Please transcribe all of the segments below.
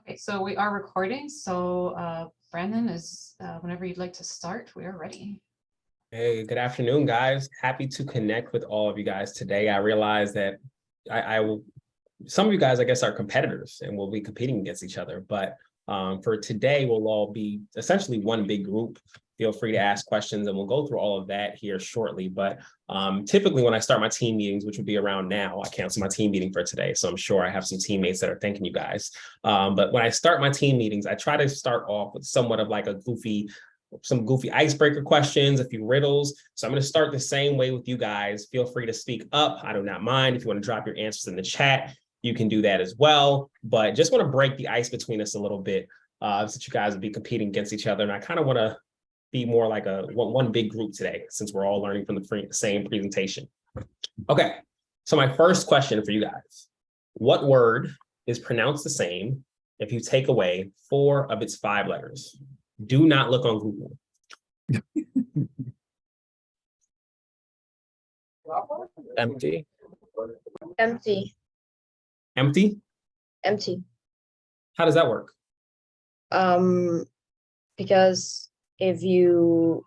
Okay, so we are recording. So Brandon is whenever you'd like to start, we are ready. Hey, good afternoon, guys. Happy to connect with all of you guys today. I realize that some of you guys, I guess, are competitors and we'll be competing against each other. But for today, we'll all be essentially one big group. Feel free to ask questions and we'll go through all of that here shortly. But typically when I start my team meetings, which would be around now, I cancel my team meeting for today. So I'm sure I have some teammates that are thanking you guys. But when I start my team meetings, I try to start off with somewhat of like some goofy icebreaker questions, a few riddles. So I'm going to start the same way with you guys. Feel free to speak up. I do not mind. If you want to drop your answers in the chat, you can do that as well. But just want to break the ice between us a little bit since you guys will be competing against each other. And I kind of want to be more like one big group today, since we're all learning from the same presentation. Okay, so my first question for you guys. What word is pronounced the same if you take away 4 of its 5 letters? Do not look on Google. Empty. Empty. Empty? Empty. How does that work? Because if you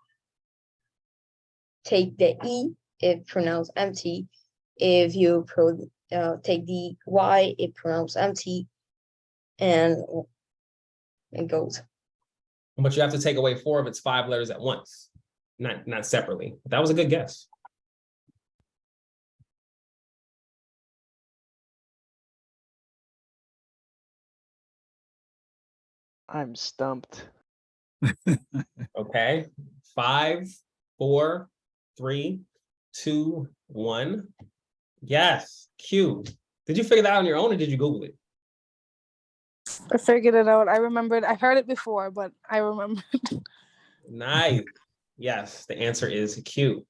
take the E, it pronounced empty. If you take the Y, it pronounced empty. And it goes. But you have to take away 4 of its 5 letters at once, not separately. That was a good guess. I'm stumped. Okay, 5, 4, 3, 2, 1. Yes, Q. Did you figure that out on your own or did you Google it? I figured it out. I remembered. I heard it before, but I remembered. Nice. Yes, the answer is Q.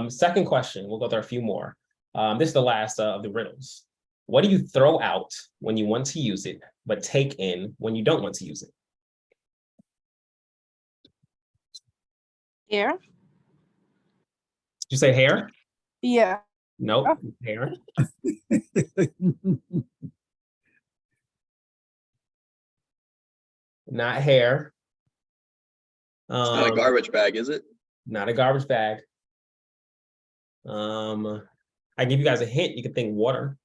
Second question. We'll go through a few more. This is the last of the riddles. What do you throw out when you want to use it, but take in when you don't want to use it? Hair? Did you say hair? Yeah. Nope. Hair. Not hair. It's not a garbage bag, is it? Not a garbage bag. I give you guys a hint. You can think water.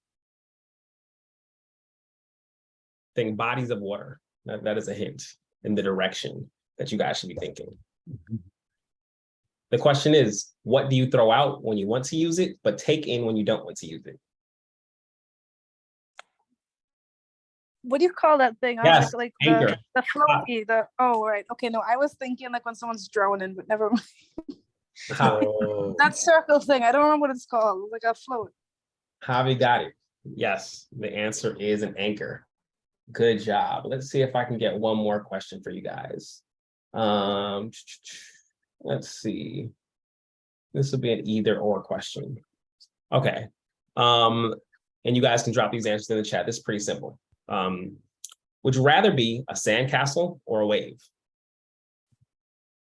Think bodies of water. That is a hint in the direction that you guys should be thinking. The question is, what do you throw out when you want to use it, but take in when you don't want to use it? What do you call that thing? Yes, Like anchor. the floaty. Oh, right. Okay, no, I was thinking like when someone's drowning, but never mind. Oh. That circle thing. I don't remember what it's called. Like a float. Javi got it. Yes, the answer is an anchor. Good job. Let's see if I can get one more question for you guys. Let's see. This will be an either or question. Okay. And you guys can drop these answers in the chat. This is pretty simple. Would you rather be a sandcastle or a wave?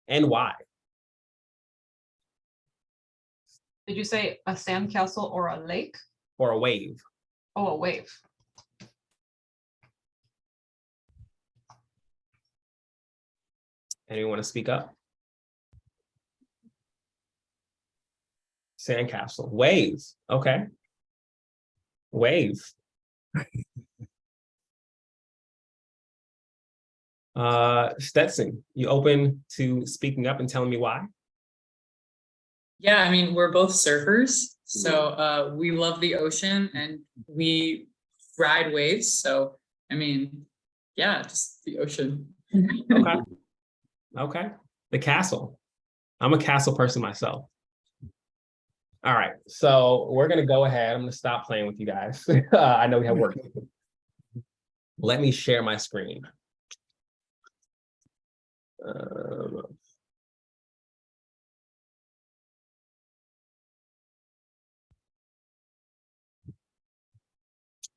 And why? Did you say a sandcastle or a lake? Or a wave? Oh, a wave. Anyone want to speak up? Sandcastle. Waves. Okay. Wave. Stetson, you open to speaking up and telling me why? Yeah, I mean, we're both surfers, so we love the ocean and we ride waves. So, I mean, yeah, just the ocean. Okay. Okay. The castle. I'm a castle person myself. All right. So we're going to go ahead. I'm going to stop playing with you guys. I know we have work. Let me share my screen.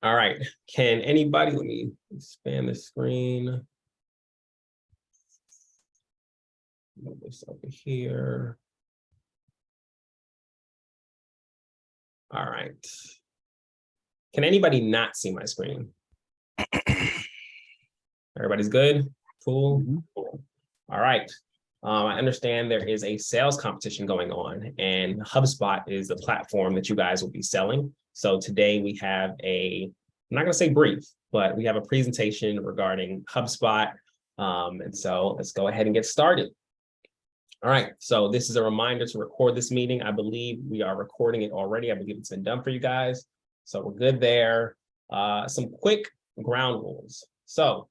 All right. Can anybody, let me expand the screen. Move this over here. All right. Can anybody not see my screen? Everybody's good? Cool. Cool. All right. I understand there is a sales competition going on, and HubSpot is the platform that you guys will be selling. So today we have I'm not going to say brief, but we have a presentation regarding HubSpot. And so let's go ahead and get started. All right, so this is a reminder to record this meeting. I believe we are recording it already. I believe it's been done for you guys. So we're good there. Some quick ground rules. So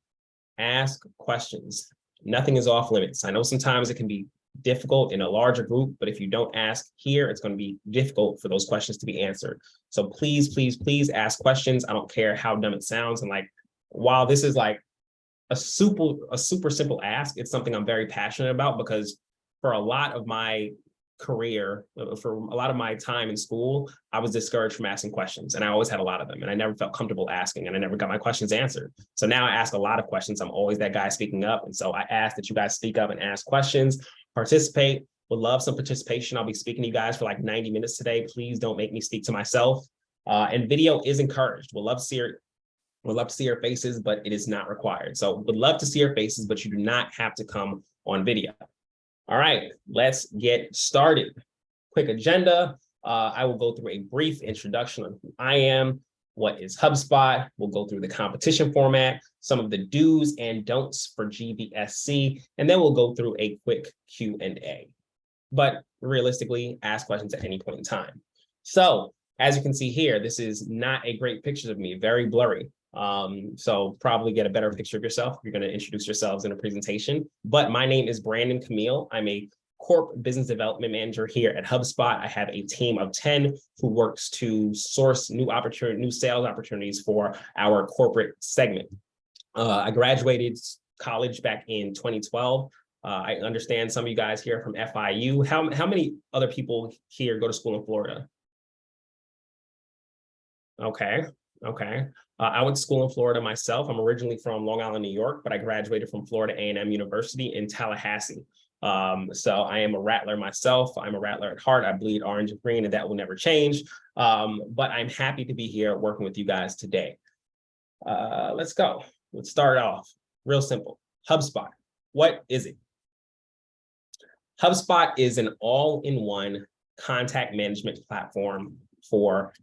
ask questions. Nothing is off limits. I know sometimes it can be difficult in a larger group, but if you don't ask here, it's going to be difficult for those questions to be answered. So please, please, please ask questions. I don't care how dumb it sounds. And like, while this is like a super simple ask, it's something I'm very passionate about, because for a lot of my career, for a lot of my time in school, I was discouraged from asking questions, and I always had a lot of them, and I never felt comfortable asking, and I never got my questions answered. So now I ask a lot of questions. I'm always that guy speaking up. And so I ask that you guys speak up and ask questions, participate. Would love some participation. I'll be speaking to you guys for like 90 minutes today. Please don't make me speak to myself. And video is encouraged. We'd love to see your faces, but it is not required. So would love to see your faces, but you do not have to come on video. All right, let's get started. Quick agenda. I will go through a brief introduction on who I am, what is HubSpot. We'll go through the competition format, some of the do's and don'ts for GBSC, and then we'll go through a quick Q&A. But realistically, ask questions at any point in time. So as you can see here, this is not a great picture of me, very blurry. So probably get a better picture of yourself if you're going to introduce yourselves in a presentation. But my name is Brandon Camille. I'm a Corp Business Development Manager here at HubSpot. I have a team of 10 who works to source new sales opportunities for our corporate segment. I graduated college back in 2012. I understand some of you guys here from FIU. How many other people here go to school in Florida? Okay. I went to school in Florida myself. I'm originally from Long Island, New York, but I graduated from Florida A&M University in Tallahassee. So I am a Rattler myself. I'm a Rattler at heart. I bleed orange and green, and that will never change. But I'm happy to be here working with you guys today. Let's go. Let's start off real simple. HubSpot. What is it? HubSpot is an all-in-one contact management platform for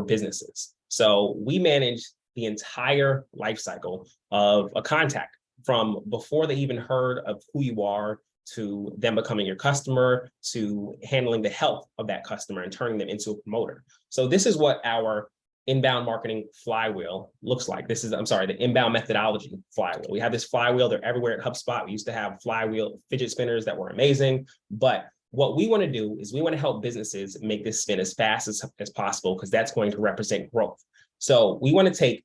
businesses. So we manage the entire life cycle of a contact, from before they even heard of who you are, to them becoming your customer, to handling the health of that customer and turning them into a promoter. So this is what our inbound marketing flywheel looks like. The inbound methodology flywheel. We have this flywheel. They're everywhere at HubSpot. We used to have flywheel fidget spinners that were amazing, but what we want to do is we want to help businesses make this spin as fast as possible, because that's going to represent growth. So we want to take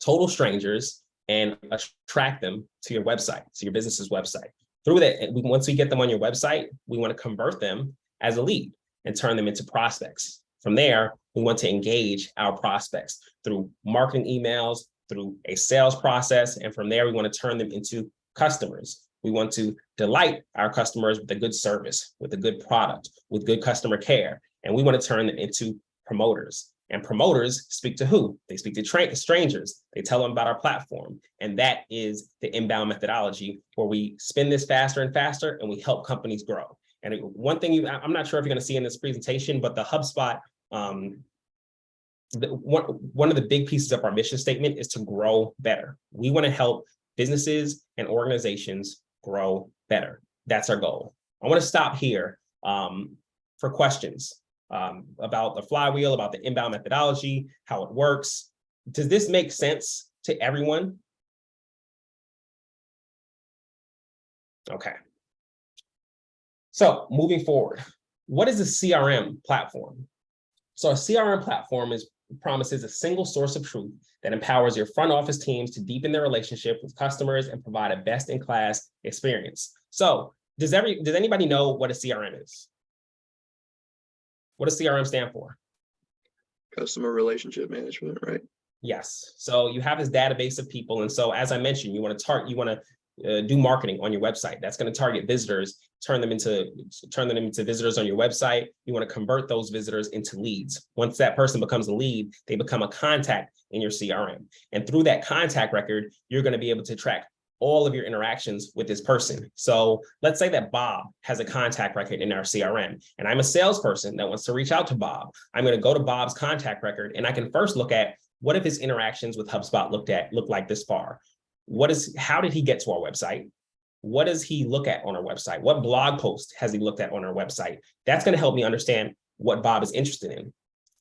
total strangers and attract them to your website, to your business's website. Through that, once we get them on your website, we want to convert them as a lead and turn them into prospects. From there, we want to engage our prospects through marketing emails, through a sales process, and from there, we want to turn them into customers. We want to delight our customers with a good service, with a good product, with good customer care. And we want to turn them into promoters. And promoters speak to who? They speak to strangers. They tell them about our platform. And that is the inbound methodology, where we spin this faster and faster, and we help companies grow. And one thing I'm not sure if you're going to see in this presentation, but the HubSpot, one of the big pieces of our mission statement is to grow better. We want to help businesses and organizations grow better. That's our goal. I want to stop here for questions about the flywheel, about the inbound methodology, how it works. Does this make sense to everyone? Okay. So moving forward, what is a CRM platform? So a CRM platform promises a single source of truth that empowers your front office teams to deepen their relationship with customers and provide a best-in-class experience. So does anybody know what a CRM is? What does CRM stand for? Customer relationship management, right? Yes. So you have this database of people. And so, as I mentioned, you want to do marketing on your website. That's going to target visitors, turn them into visitors on your website. You want to convert those visitors into leads. Once that person becomes a lead, they become a contact in your CRM. And through that contact record, you're going to be able to track all of your interactions with this person. So let's say that Bob has a contact record in our CRM, and I'm a salesperson that wants to reach out to Bob. I'm going to go to Bob's contact record, and I can first look at what if his interactions with HubSpot look like this far? How did he get to our website? What does he look at on our website? What blog post has he looked at on our website? That's going to help me understand what Bob is interested in.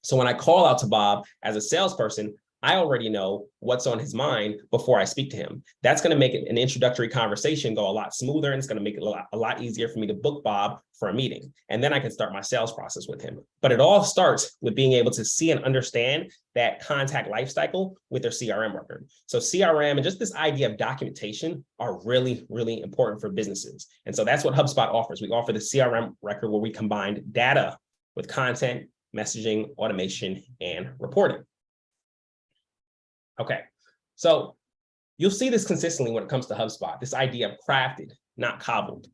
So when I call out to Bob as a salesperson, I already know what's on his mind before I speak to him. That's going to make an introductory conversation go a lot smoother, and it's going to make it a lot easier for me to book Bob for a meeting. And then I can start my sales process with him. But it all starts with being able to see and understand that contact life cycle with their CRM record. So CRM and just this idea of documentation are really, really important for businesses. And so that's what HubSpot offers. We offer the CRM record where we combine data with content, messaging, automation, and reporting. Okay, so you'll see this consistently when it comes to HubSpot, this idea of crafted, not cobbled.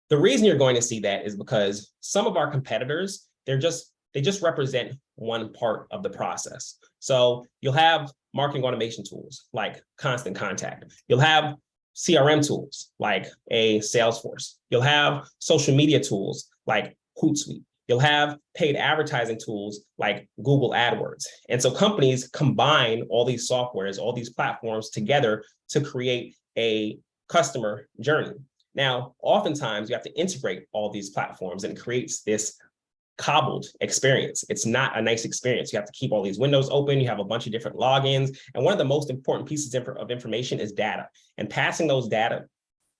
The reason you're going to see that is because some of our competitors, they just represent one part of the process. So you'll have marketing automation tools like Constant Contact. You'll have CRM tools like a Salesforce. You'll have social media tools like Hootsuite. You'll have paid advertising tools like Google AdWords. And so companies combine all these softwares, all these platforms together to create a customer journey. Now, oftentimes you have to integrate all these platforms, and it creates this cobbled experience. It's not a nice experience. You have to keep all these windows open. You have a bunch of different logins. And one of the most important pieces of information is data, and passing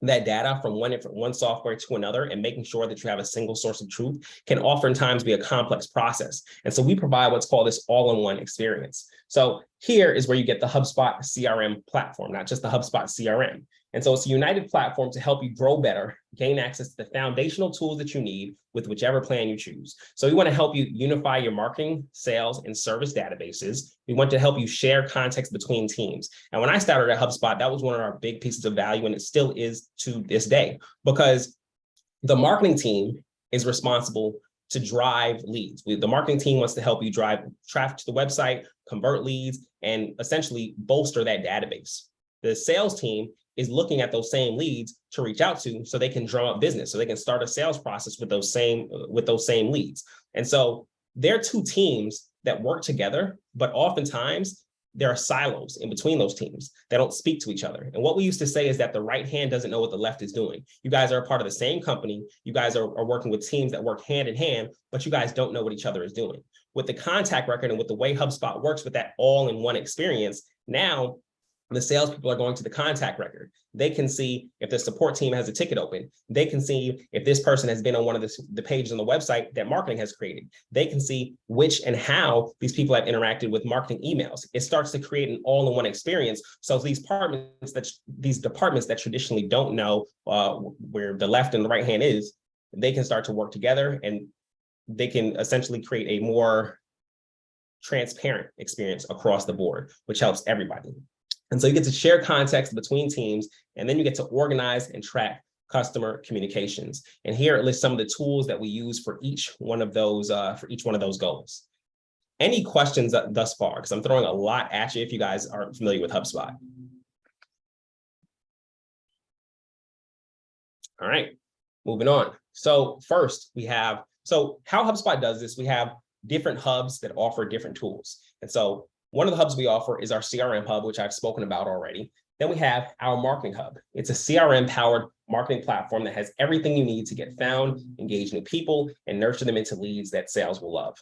that data from one software to another and making sure that you have a single source of truth can oftentimes be a complex process. And so we provide what's called this all-in-one experience. So here is where you get the HubSpot CRM platform, not just the HubSpot CRM. And so it's a united platform to help you grow better, gain access to the foundational tools that you need with whichever plan you choose. So we want to help you unify your marketing, sales, and service databases. We want to help you share context between teams. And when I started at HubSpot, that was one of our big pieces of value, and it still is to this day, because the marketing team is responsible to drive leads. The marketing team wants to help you drive traffic to the website, convert leads, and essentially bolster that database. The sales team is looking at those same leads to reach out to so they can drum up business, so they can start a sales process with those same leads. And so they're two teams that work together, but oftentimes there are silos in between those teams that don't speak to each other. And what we used to say is that the right hand doesn't know what the left is doing. You guys are a part of the same company. You guys are working with teams that work hand in hand, but you guys don't know what each other is doing. With the contact record and with the way HubSpot works with that all-in-one experience, now the salespeople are going to the contact record. They can see if the support team has a ticket open. They can see if this person has been on one of the pages on the website that marketing has created. They can see which and how these people have interacted with marketing emails. It starts to create an all-in-one experience. So these departments that traditionally don't know where the left and the right hand is, they can start to work together, and they can essentially create a more transparent experience across the board, which helps everybody. And so you get to share context between teams, and then you get to organize and track customer communications. And here it lists some of the tools that we use for each one of those goals. Any questions thus far? Because I'm throwing a lot at you if you guys aren't familiar with HubSpot. All right, moving on. So first how HubSpot does this, we have different hubs that offer different tools. And so one of the hubs we offer is our CRM hub, which I've spoken about already. Then we have our marketing hub. It's a CRM-powered marketing platform that has everything you need to get found, engage new people, and nurture them into leads that sales will love.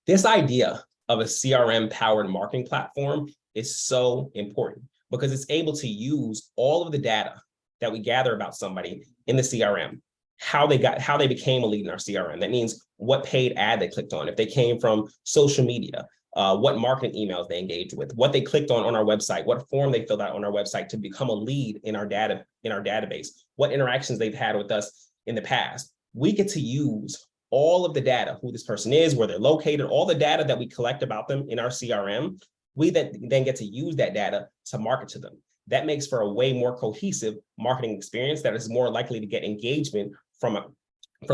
This idea of a CRM-powered marketing platform is so important because it's able to use all of the data that we gather about somebody in the CRM, how they became a lead in our CRM. That means what paid ad they clicked on, if they came from social media, what marketing emails they engaged with, what they clicked on our website, what form they filled out on our website to become a lead in our database, what interactions they've had with us in the past. We get to use all of the data, who this person is, where they're located, all the data that we collect about them in our CRM. We then get to use that data to market to them. that makes for a way more cohesive marketing experience that is more likely to get engagement from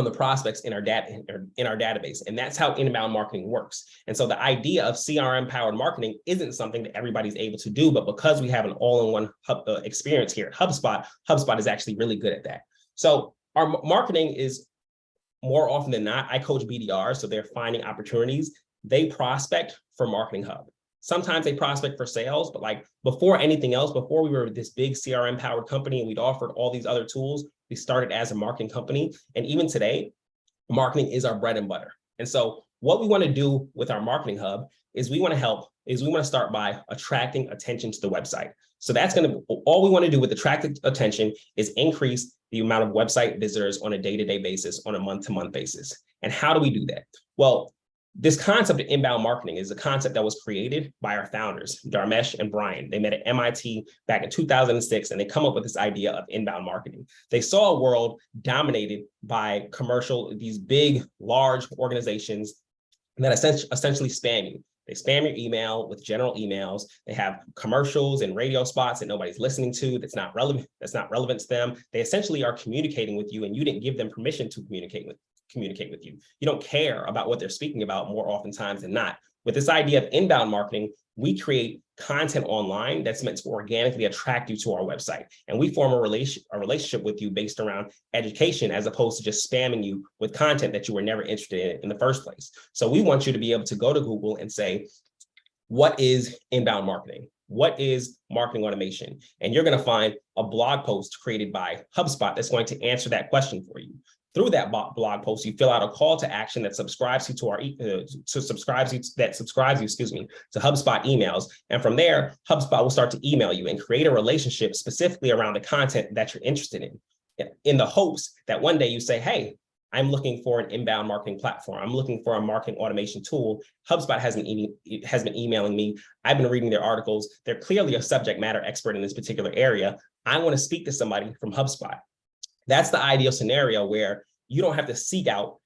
the prospects in our database. And that's how inbound marketing works. And so the idea of CRM powered marketing isn't something that everybody's able to do, but because we have an all-in-one experience here at HubSpot, HubSpot is actually really good at that. So our marketing is, more often than not, I coach BDR, so they're finding opportunities. They prospect for Marketing Hub. Sometimes they prospect for sales, but like before anything else, before we were this big CRM powered company and we'd offered all these other tools, we started as a marketing company. And even today, marketing is our bread and butter. And so what we want to do with our Marketing Hub is we want to start by attracting attention to the website. So that's going to, all we want to do with attracting attention is increase the amount of website visitors on a day-to-day basis, on a month-to-month basis. And how do we do that? Well, this concept of inbound marketing is a concept that was created by our founders, Dharmesh and Brian. They met at MIT back in 2006, and they come up with this idea of inbound marketing. They saw a world dominated by these big, large organizations that essentially spam you. They spam your email with general emails. They have commercials and radio spots that nobody's listening to, that's not relevant to them. They essentially are communicating with you, and you didn't give them permission to communicate with you. You don't care about what they're speaking about more oftentimes than not. With this idea of inbound marketing, we create content online that's meant to organically attract you to our website. And we form a relationship with you based around education, as opposed to just spamming you with content that you were never interested in the first place. So we want you to be able to go to Google and say, what is inbound marketing? What is marketing automation? And you're going to find a blog post created by HubSpot that's going to answer that question for you. Through that blog post, you fill out a call to action that subscribes you to HubSpot emails. And from there, HubSpot will start to email you and create a relationship specifically around the content that you're interested in the hopes that one day you say, hey, I'm looking for an inbound marketing platform. I'm looking for a marketing automation tool. HubSpot has been emailing me. I've been reading their articles. They're clearly a subject matter expert in this particular area. I want to speak to somebody from HubSpot. That's the ideal scenario where you don't have to seek out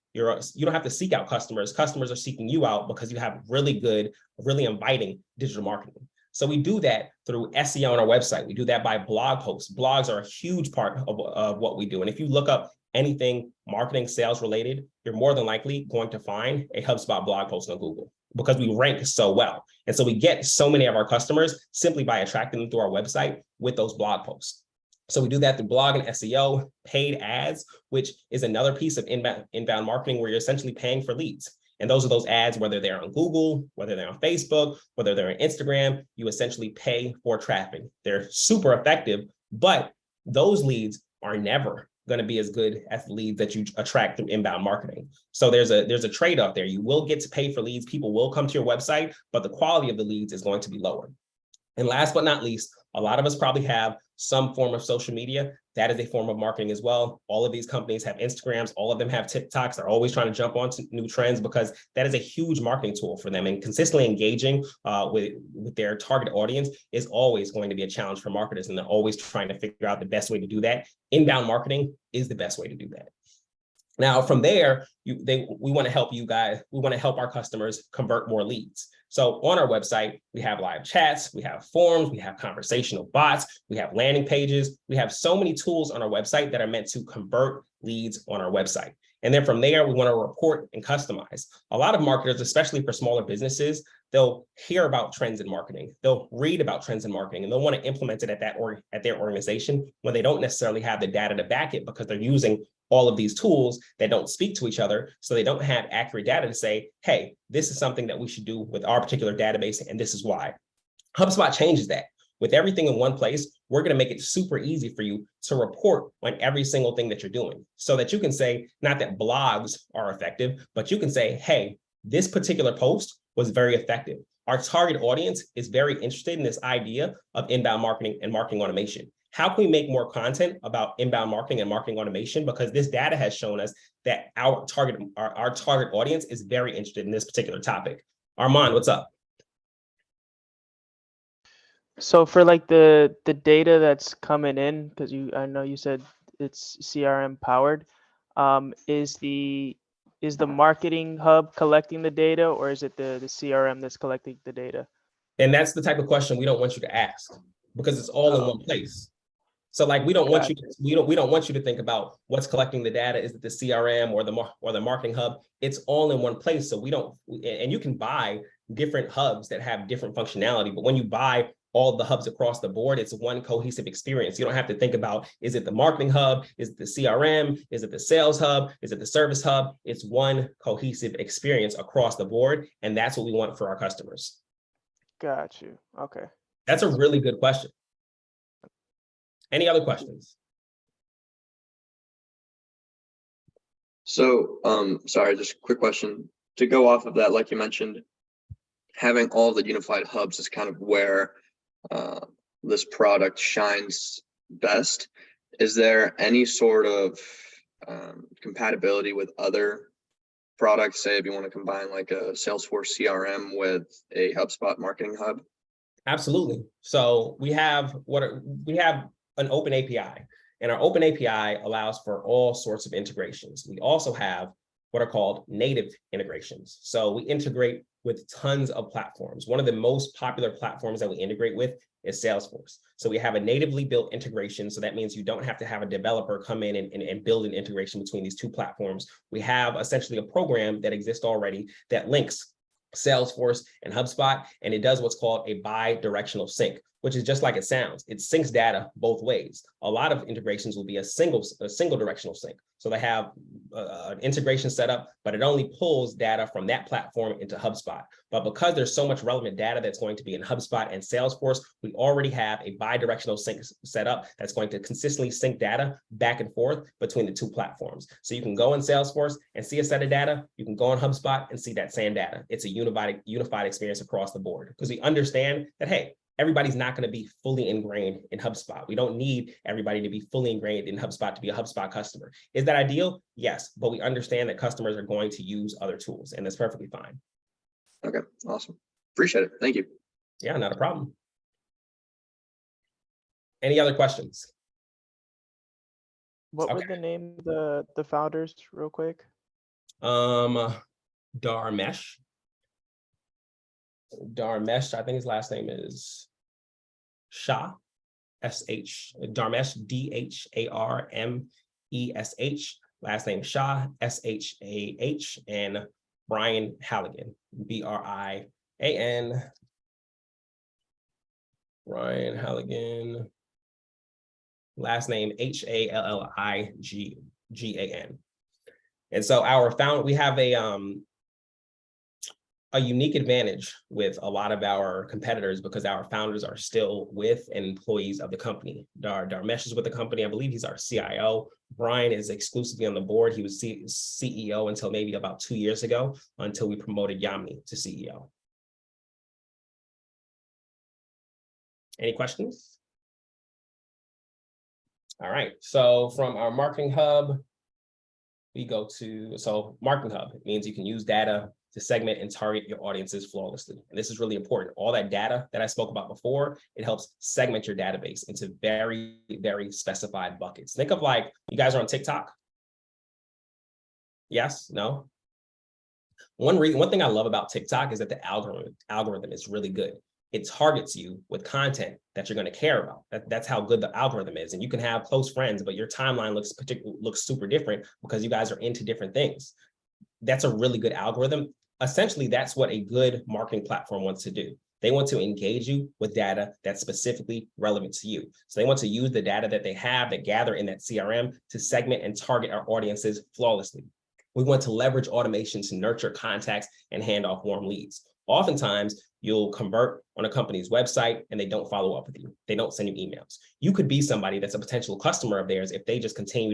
customers. Customers are seeking you out because you have really good, really inviting digital marketing. So we do that through SEO on our website. We do that by blog posts. Blogs are a huge part of what we do. And if you look up anything marketing, sales related, you're more than likely going to find a HubSpot blog post on Google because we rank so well. And so we get so many of our customers simply by attracting them through our website with those blog posts. So we do that through blog and SEO, paid ads, which is another piece of inbound marketing where you're essentially paying for leads. And those are those ads, whether they're on Google, whether they're on Facebook, whether they're on Instagram, you essentially pay for traffic. They're super effective, but those leads are never going to be as good as the leads that you attract through inbound marketing. So there's a trade-off there. You will get to pay for leads. People will come to your website, but the quality of the leads is going to be lower. And last but not least, a lot of us probably have some form of social media. That is a form of marketing as well. All of these companies have Instagrams. All of them have TikToks. They're always trying to jump onto new trends because that is a huge marketing tool for them. And consistently engaging with their target audience is always going to be a challenge for marketers. And they're always trying to figure out the best way to do that. Inbound marketing is the best way to do that. Now, from there, we want to help you guys. We want to help our customers convert more leads. So on our website, we have live chats, we have forums, we have conversational bots, we have landing pages. We have so many tools on our website that are meant to convert leads on our website. And then from there, we want to report and customize. A lot of marketers, especially for smaller businesses, they'll hear about trends in marketing. They'll read about trends in marketing, and they'll want to implement it at their organization when they don't necessarily have the data to back it because they're using all of these tools that don't speak to each other. So they don't have accurate data to say, hey, this is something that we should do with our particular database, and this is why. HubSpot changes that. With everything in one place, we're going to make it super easy for you to report on every single thing that you're doing so that you can say, not that blogs are effective, but you can say, hey, this particular post was very effective. Our target audience is very interested in this idea of inbound marketing and marketing automation. How can we make more content about inbound marketing and marketing automation? Because this data has shown us that our target audience is very interested in this particular topic. Armand, what's up? So for like the data that's coming in, because I know you said it's CRM powered, is the marketing hub collecting the data, or is it the CRM that's collecting the data? And that's the type of question we don't want you to ask. because it's all in one place. So like we don't want you we don't want you to think about what's collecting the data. Is it the CRM or the marketing hub? It's all in one place. So we don't, and you can buy different hubs that have different functionality, but when you buy all the hubs across the board, it's one cohesive experience. You don't have to think about, is it the marketing hub? Is it the CRM? Is it the sales hub? Is it the service hub? It's one cohesive experience across the board. And that's what we want for our customers. Got you. Okay. That's a really good question. Any other questions? So, sorry, just a quick question. To go off of that, like you mentioned, having all the unified hubs is kind of where this product shines best. Is there any sort of compatibility with other products? Say if you want to combine like a Salesforce CRM with a HubSpot marketing hub? Absolutely. So we have an open API, and our open API allows for all sorts of integrations. We also have what are called native integrations. So we integrate with tons of platforms. One of the most popular platforms that we integrate with is Salesforce. So we have a natively built integration. So that means you don't have to have a developer come in and build an integration between these two platforms. We have essentially a program that exists already that links Salesforce and HubSpot, and it does what's called a bi-directional sync, which is just like it sounds. It syncs data both ways. A lot of integrations will be a single directional sync. So they have an integration set up, but it only pulls data from that platform into HubSpot. But because there's so much relevant data that's going to be in HubSpot and Salesforce, we already have a bi-directional sync set up that's going to consistently sync data back and forth between the two platforms. So you can go in Salesforce and see a set of data. You can go on HubSpot and see that same data. It's a unified experience across the board, because we understand that, hey, everybody's not going to be fully ingrained in HubSpot. We don't need everybody to be fully ingrained in HubSpot to be a HubSpot customer. Is that ideal? Yes, but we understand that customers are going to use other tools, and that's perfectly fine. Okay, awesome. Appreciate it. Thank you. Yeah, not a problem. Any other questions? What were the name of the founders, real quick? Dharmesh. Dharmesh, I think his last name is Shah, S-H, Dharmesh, D-H-A-R-M-E-S-H, last name Shah, S-H-A-H, and Brian Halligan, B-R-I-A-N, Brian Halligan, last name H-A-L-L-I-G-A-N. And so we have a unique advantage with a lot of our competitors because our founders are still with and employees of the company. Dharmesh is with the company. I believe he's our CIO. Brian is exclusively on the board. He was CEO until maybe about 2 years ago, until we promoted Yamini to CEO. Any questions? All right, so from our marketing hub, we go to, so marketing hub, it means you can use data to segment and target your audiences flawlessly. And this is really important. All that data that I spoke about before, it helps segment your database into very, very specified buckets. Think of like, you guys are on TikTok? Yes, no? One thing I love about TikTok is that the algorithm is really good. It targets you with content that you're going to care about. That's how good the algorithm is. And you can have close friends, but your timeline looks super different because you guys are into different things. That's a really good algorithm. Essentially, that's what a good marketing platform wants to do. They want to engage you with data that's specifically relevant to you. So they want to use the data that they have that gather in that CRM to segment and target our audiences flawlessly. We want to leverage automation to nurture contacts and hand off warm leads. Oftentimes, you'll convert on a company's website and they don't follow up with you. They don't send you emails. You could be somebody that's a potential customer of theirs if they just continue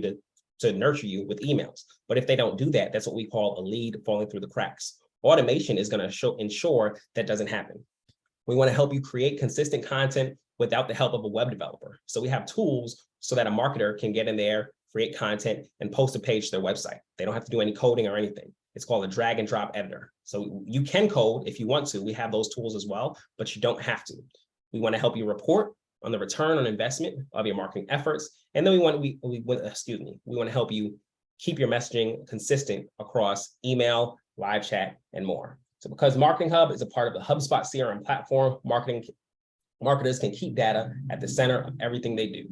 to nurture you with emails. But if they don't do that, that's what we call a lead falling through the cracks. Automation is going to ensure that doesn't happen. We want to help you create consistent content without the help of a web developer. So we have tools so that a marketer can get in there, create content, and post a page to their website. They don't have to do any coding or anything. It's called a drag and drop editor. So you can code if you want to. We have those tools as well, but you don't have to. We want to help you report on the return on investment of your marketing efforts. And then we want to help you keep your messaging consistent across email, live chat, and more. So because Marketing Hub is a part of the HubSpot CRM platform, marketing Marketers can keep data at the center of everything they do.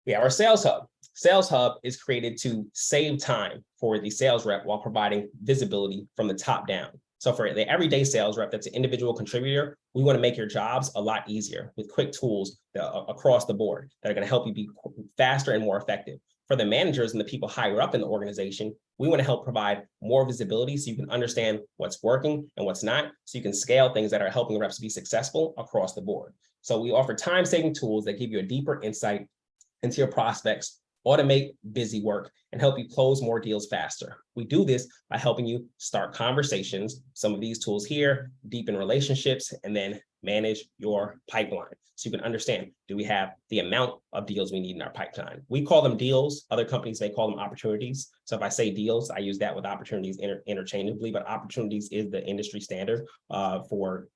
We have our Sales Hub. Sales Hub is created to save time for the sales rep while providing visibility from the top down. So for the everyday sales rep that's an individual contributor, we want to make your jobs a lot easier with quick tools across the board that are going to help you be faster and more effective. For the managers and the people higher up in the organization, we want to help provide more visibility so you can understand what's working and what's not, so you can scale things that are helping reps be successful across the board. So we offer time-saving tools that give you a deeper insight into your prospects, automate busy work, and help you close more deals faster. We do this by helping you start conversations, some of these tools here, deepen relationships, and then manage your pipeline. So you can understand, do we have the amount of deals we need in our pipeline? We call them deals. Other companies may call them opportunities. So if I say deals, I use that with opportunities interchangeably, but opportunities is the industry standard for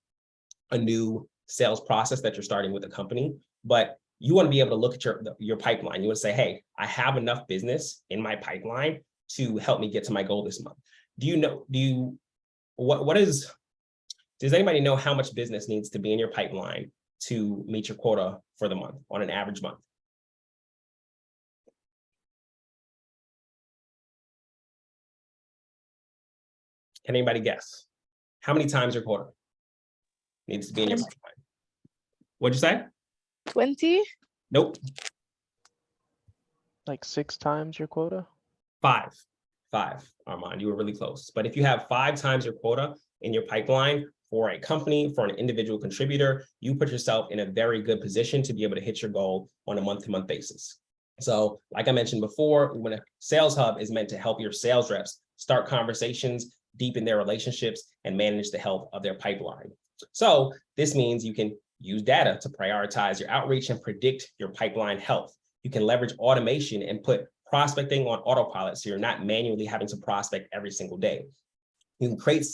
a new sales process that you're starting with a company. But you want to be able to look at your pipeline. You want to say, hey, I have enough business in my pipeline to help me get to my goal this month. Does anybody know how much business needs to be in your pipeline to meet your quota for the month on an average month? Can anybody guess? How many times your quota needs to be in your pipeline? What'd you say? 20? Nope. Like 6 times your quota? Five, Armand, you were really close. But if you have 5 times your quota in your pipeline for a company, for an individual contributor, you put yourself in a very good position to be able to hit your goal on a month-to-month basis. So like I mentioned before, when a Sales Hub is meant to help your sales reps start conversations, deepen their relationships, and manage the health of their pipeline. So this means you can use data to prioritize your outreach and predict your pipeline health. You can leverage automation and put prospecting on autopilot so you're not manually having to prospect every single day. You can create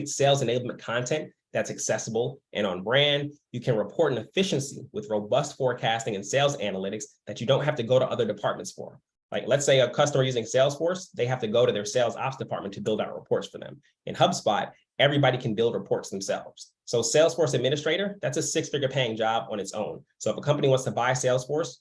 sales enablement content that's accessible and on brand. You can report an efficiency with robust forecasting and sales analytics that you don't have to go to other departments for. Like, let's say a customer using Salesforce, they have to go to their sales ops department to build out reports for them. In HubSpot, everybody can build reports themselves. So Salesforce administrator, that's a 6-figure paying job on its own. So if a company wants to buy Salesforce,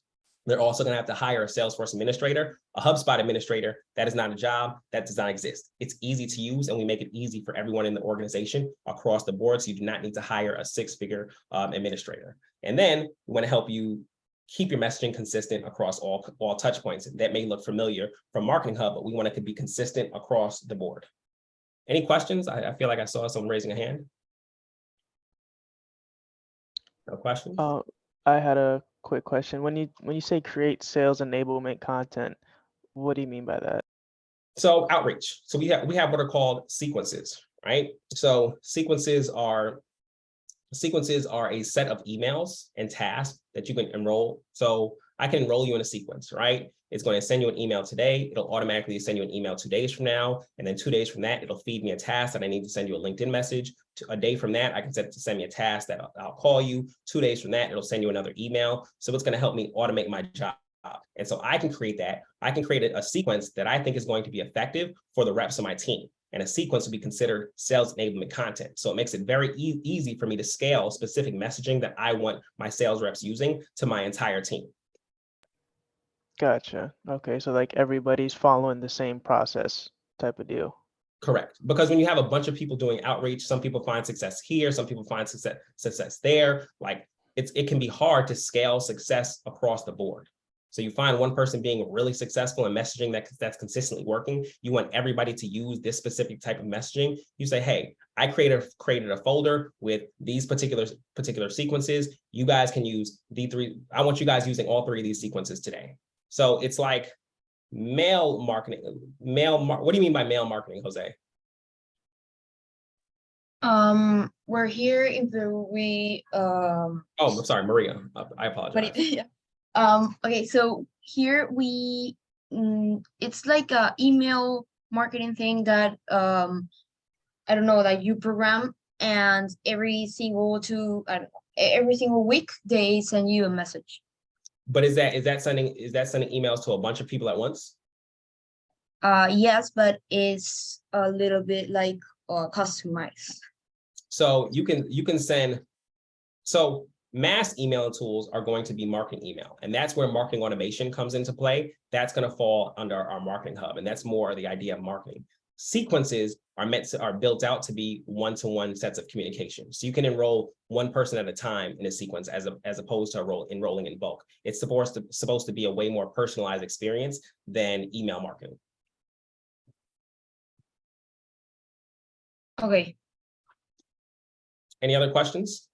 they're also going to have to hire a Salesforce administrator, a HubSpot administrator. That is not a job, that does not exist. It's easy to use, and we make it easy for everyone in the organization across the board. So you do not need to hire a 6-figure administrator. And then we want to help you keep your messaging consistent across all touch points. That may look familiar from Marketing Hub, but we want it to be consistent across the board. Any questions? I feel like I saw someone raising a hand. No questions? I had a quick question. When you say create sales enablement content, what do you mean by that? So outreach. So we have what are called sequences, right? So sequences are a set of emails and tasks that you can enroll. So I can enroll you in a sequence, right? It's going to send you an email today. It'll automatically send you an email 2 days from now. And then 2 days from that, it'll feed me a task that I need to send you a LinkedIn message. A day from that, I can set it to send me a task that I'll call you. 2 days from that, it'll send you another email. So it's going to help me automate my job. And so I can create that. I can create a sequence that I think is going to be effective for the reps of my team. And a sequence will be considered sales enablement content. So it makes it very easy for me to scale specific messaging that I want my sales reps using to my entire team. Gotcha. Okay, so like everybody's following the same process type of deal. Correct. Because when you have a bunch of people doing outreach, some people find success here, some people find success there. Like it can be hard to scale success across the board. So you find one person being really successful in messaging that's consistently working. You want everybody to use this specific type of messaging. You say, hey, I created a folder with these particular sequences. You guys can use D3. I want you guys using all 3 of these sequences today. So it's like mail marketing. What do you mean by mail marketing, Jose? We're here if we Oh, I'm sorry, Maria. I apologize. yeah. Okay, so here we it's like a email marketing thing that I don't know, that you program, and every single week they send you a message. But is that sending emails to a bunch of people at once? Yes, but it's a little bit like customized. So you can send So mass emailing tools are going to be marketing email, and that's where marketing automation comes into play. That's going to fall under our marketing hub, and that's more the idea of marketing. Sequences are built out to be one-to-one sets of communication. So you can enroll one person at a time in a sequence as opposed to enrolling in bulk. It's supposed to be a way more personalized experience than email marketing. Okay. Any other questions?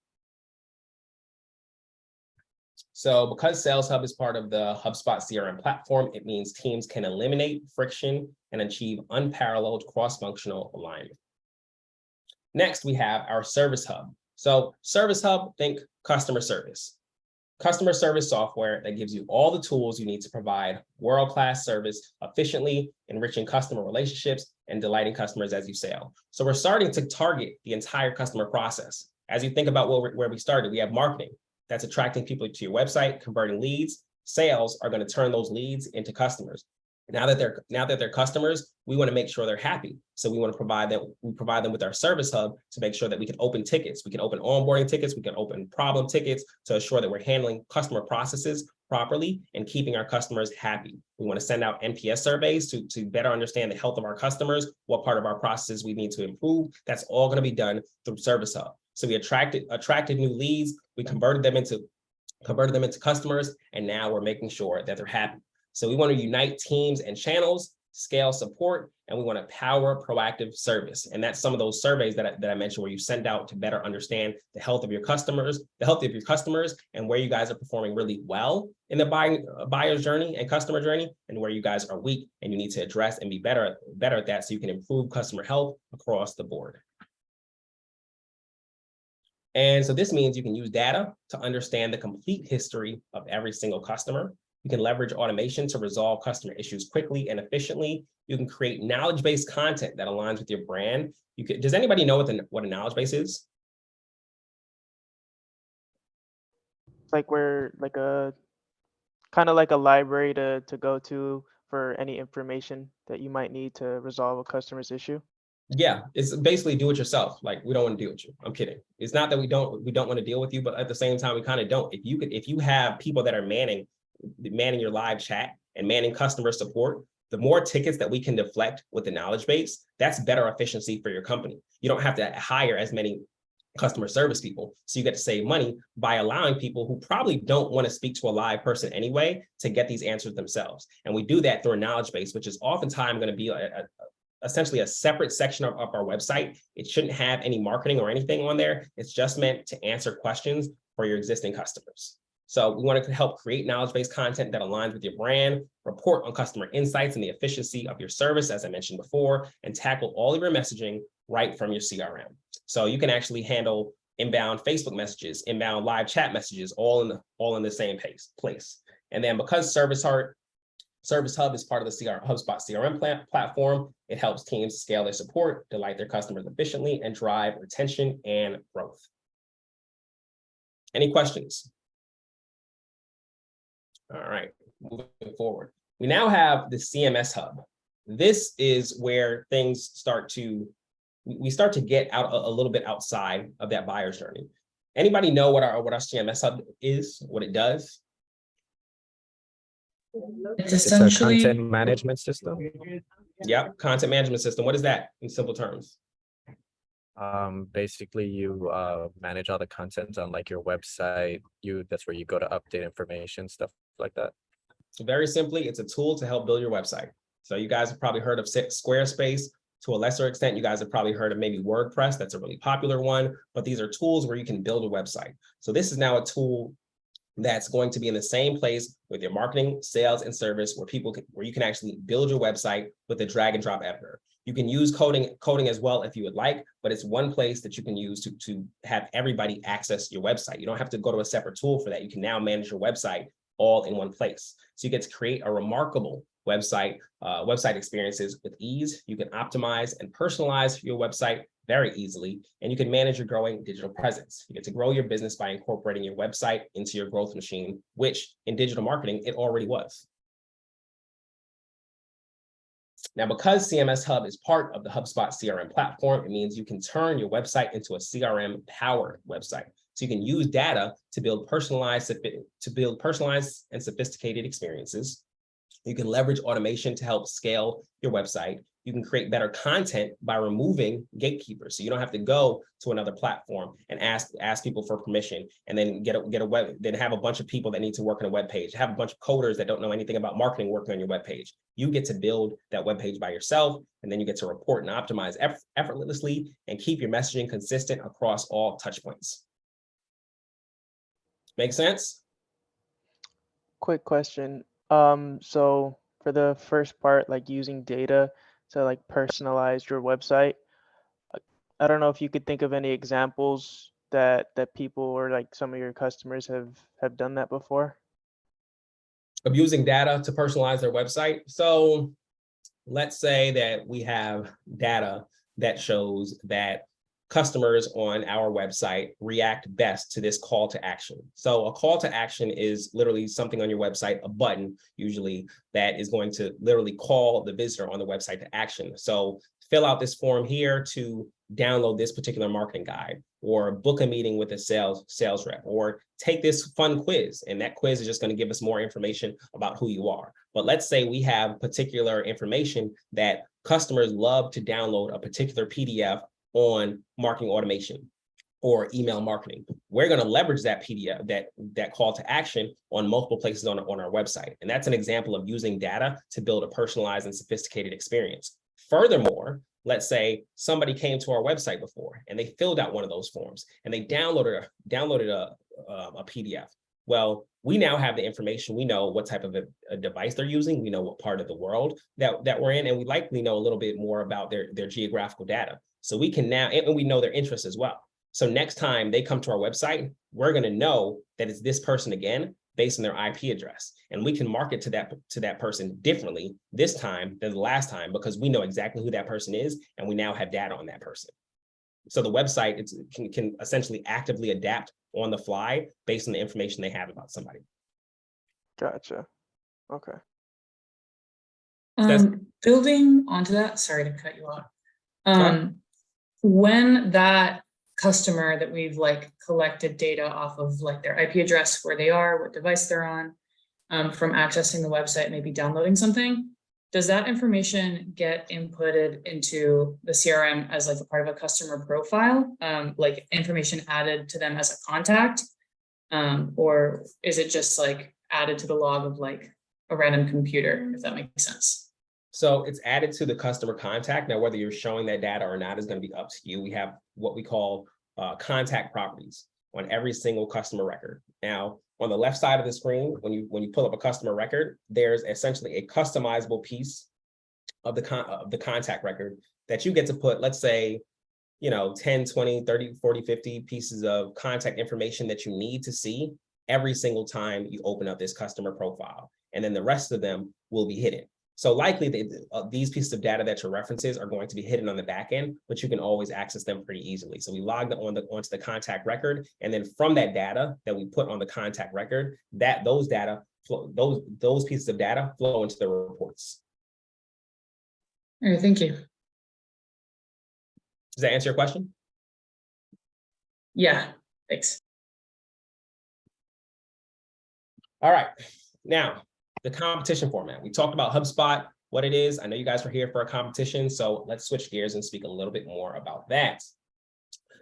So because Sales Hub is part of the HubSpot CRM platform, it means teams can eliminate friction and achieve unparalleled cross-functional alignment. Next, we have our Service Hub. So Service Hub, think customer service. Customer service software that gives you all the tools you need to provide world-class service efficiently, enriching customer relationships and delighting customers as you sell. So we're starting to target the entire customer process. As you think about where we started, we have marketing. That's attracting people to your website, converting leads. Sales are going to turn those leads into customers. Now that they're customers, we want to make sure they're happy. So we want to provide them with our Service Hub to make sure that we can open tickets. We can open onboarding tickets. We can open problem tickets to ensure that we're handling customer processes properly and keeping our customers happy. We want to send out NPS surveys to better understand the health of our customers, what part of our processes we need to improve. That's all going to be done through Service Hub. So we attracted new leads. We converted them into customers, and now we're making sure that they're happy. So we want to unite teams and channels, scale support, and we want to power proactive service. And that's some of those surveys that I mentioned where you send out to better understand the health of your customers, and where you guys are performing really well in the buyer's journey and customer journey, and where you guys are weak and you need to address and be better at that so you can improve customer health across the board. And so this means you can use data to understand the complete history of every single customer. You can leverage automation to resolve customer issues quickly and efficiently. You can create knowledge-based content that aligns with your brand. Does anybody know what a knowledge base is? Like we're like a kind of like a library to go to for any information that you might need to resolve a customer's issue. Yeah, it's basically do it yourself. Like, we don't want to deal with you. I'm kidding. It's not that we don't want to deal with you, but at the same time, we kind of don't. If you have people that are manning your live chat and manning customer support, the more tickets that we can deflect with the knowledge base, that's better efficiency for your company. You don't have to hire as many customer service people. So you get to save money by allowing people who probably don't want to speak to a live person anyway to get these answers themselves. And we do that through a knowledge base, which is oftentimes going to be essentially a separate section of our website. It shouldn't have any marketing or anything on there. It's just meant to answer questions for your existing customers. So we want to help create knowledge-based content that aligns with your brand, report on customer insights and the efficiency of your service, as I mentioned before, and tackle all of your messaging right from your CRM. So you can actually handle inbound Facebook messages, inbound live chat messages, all in the same place. And then because Service Hub is part of the HubSpot CRM platform, it helps teams scale their support, delight their customers efficiently, and drive retention and growth. Any questions? All right, moving forward. We now have the CMS Hub. This is where things start to get out a little bit outside of that buyer's journey. Anybody know what our CMS Hub is, what it does? It's a content management system. Yep, content management system. What is that in simple terms? Basically you manage all the content on like your website. That's where you go to update information, stuff like that. So very simply, it's a tool to help build your website. So you guys have probably heard of Squarespace. To a lesser extent, you guys have probably heard of maybe WordPress. That's a really popular one, but these are tools where you can build a website. So this is now a tool that's going to be in the same place with your marketing, sales, and service, where you can actually build your website with a drag and drop editor. You can use coding as well if you would like, but it's one place that you can use to have everybody access your website. You don't have to go to a separate tool for that. You can now manage your website all in one place. So you get to create a remarkable website experiences with ease. You can optimize and personalize your website very easily, and you can manage your growing digital presence. You get to grow your business by incorporating your website into your growth machine, which in digital marketing, it already was. Now, because CMS Hub is part of the HubSpot CRM platform, it means you can turn your website into a CRM-powered website. So you can use data to build personalized and sophisticated experiences. You can leverage automation to help scale your website. You can create better content by removing gatekeepers. So you don't have to go to another platform and ask people for permission, and then then have a bunch of people that need to work on a web page, have a bunch of coders that don't know anything about marketing working on your web page. You get to build that web page by yourself, and then you get to report and optimize effortlessly and keep your messaging consistent across all touch points. Make sense? Quick question. So for the first part, like using data to like personalize your website, I don't know if you could think of any examples that people or like some of your customers have done that before. Of using data to personalize their website. So let's say that we have data that shows that customers on our website react best to this call to action. So a call to action is literally something on your website, a button usually, that is going to literally call the visitor on the website to action. So fill out this form here to download this particular marketing guide, or book a meeting with a sales rep, or take this fun quiz. And that quiz is just going to give us more information about who you are. But let's say we have particular information that customers love to download a particular PDF on marketing automation or email marketing. We're going to leverage that PDF, that call to action, on multiple places on our website. And that's an example of using data to build a personalized and sophisticated experience. Furthermore, let's say somebody came to our website before and they filled out one of those forms and they downloaded a PDF. Well, we now have the information. We know what type of a device they're using. We know what part of the world that we're in, and we likely know a little bit more about their geographical data. So we can now, and we know their interests as well. So next time they come to our website, we're going to know that it's this person again, based on their IP address. And we can market to that person differently this time than the last time, because we know exactly who that person is, and we now have data on that person. So the website can essentially actively adapt on the fly based on the information they have about somebody. Gotcha. Okay. Building onto that, sorry to cut you off. When that customer that we've like collected data off of like their IP address, where they are, what device they're on, from accessing the website, maybe downloading something, does that information get inputted into the CRM as like a part of a customer profile, like information added to them as a contact, or is it just like added to the log of like a random computer, if that makes sense? So it's added to the customer contact. Now, whether you're showing that data or not is going to be up to you. We have what we call contact properties on every single customer record. Now, on the left side of the screen, when you pull up a customer record, there's essentially a customizable piece of the contact record that you get to put, let's say, 10, 20, 30, 40, 50 pieces of contact information that you need to see every single time you open up this customer profile. And then the rest of them will be hidden. So likely these pieces of data that your references are going to be hidden on the back end, but you can always access them pretty easily. So we logged onto the contact record, and then from that data that we put on the contact record, those pieces of data flow into the reports. All right, thank you. Does that answer your question? Yeah, thanks. All right, now, the competition format. We talked about HubSpot, what it is. I know you guys were here for a competition, so let's switch gears and speak a little bit more about that.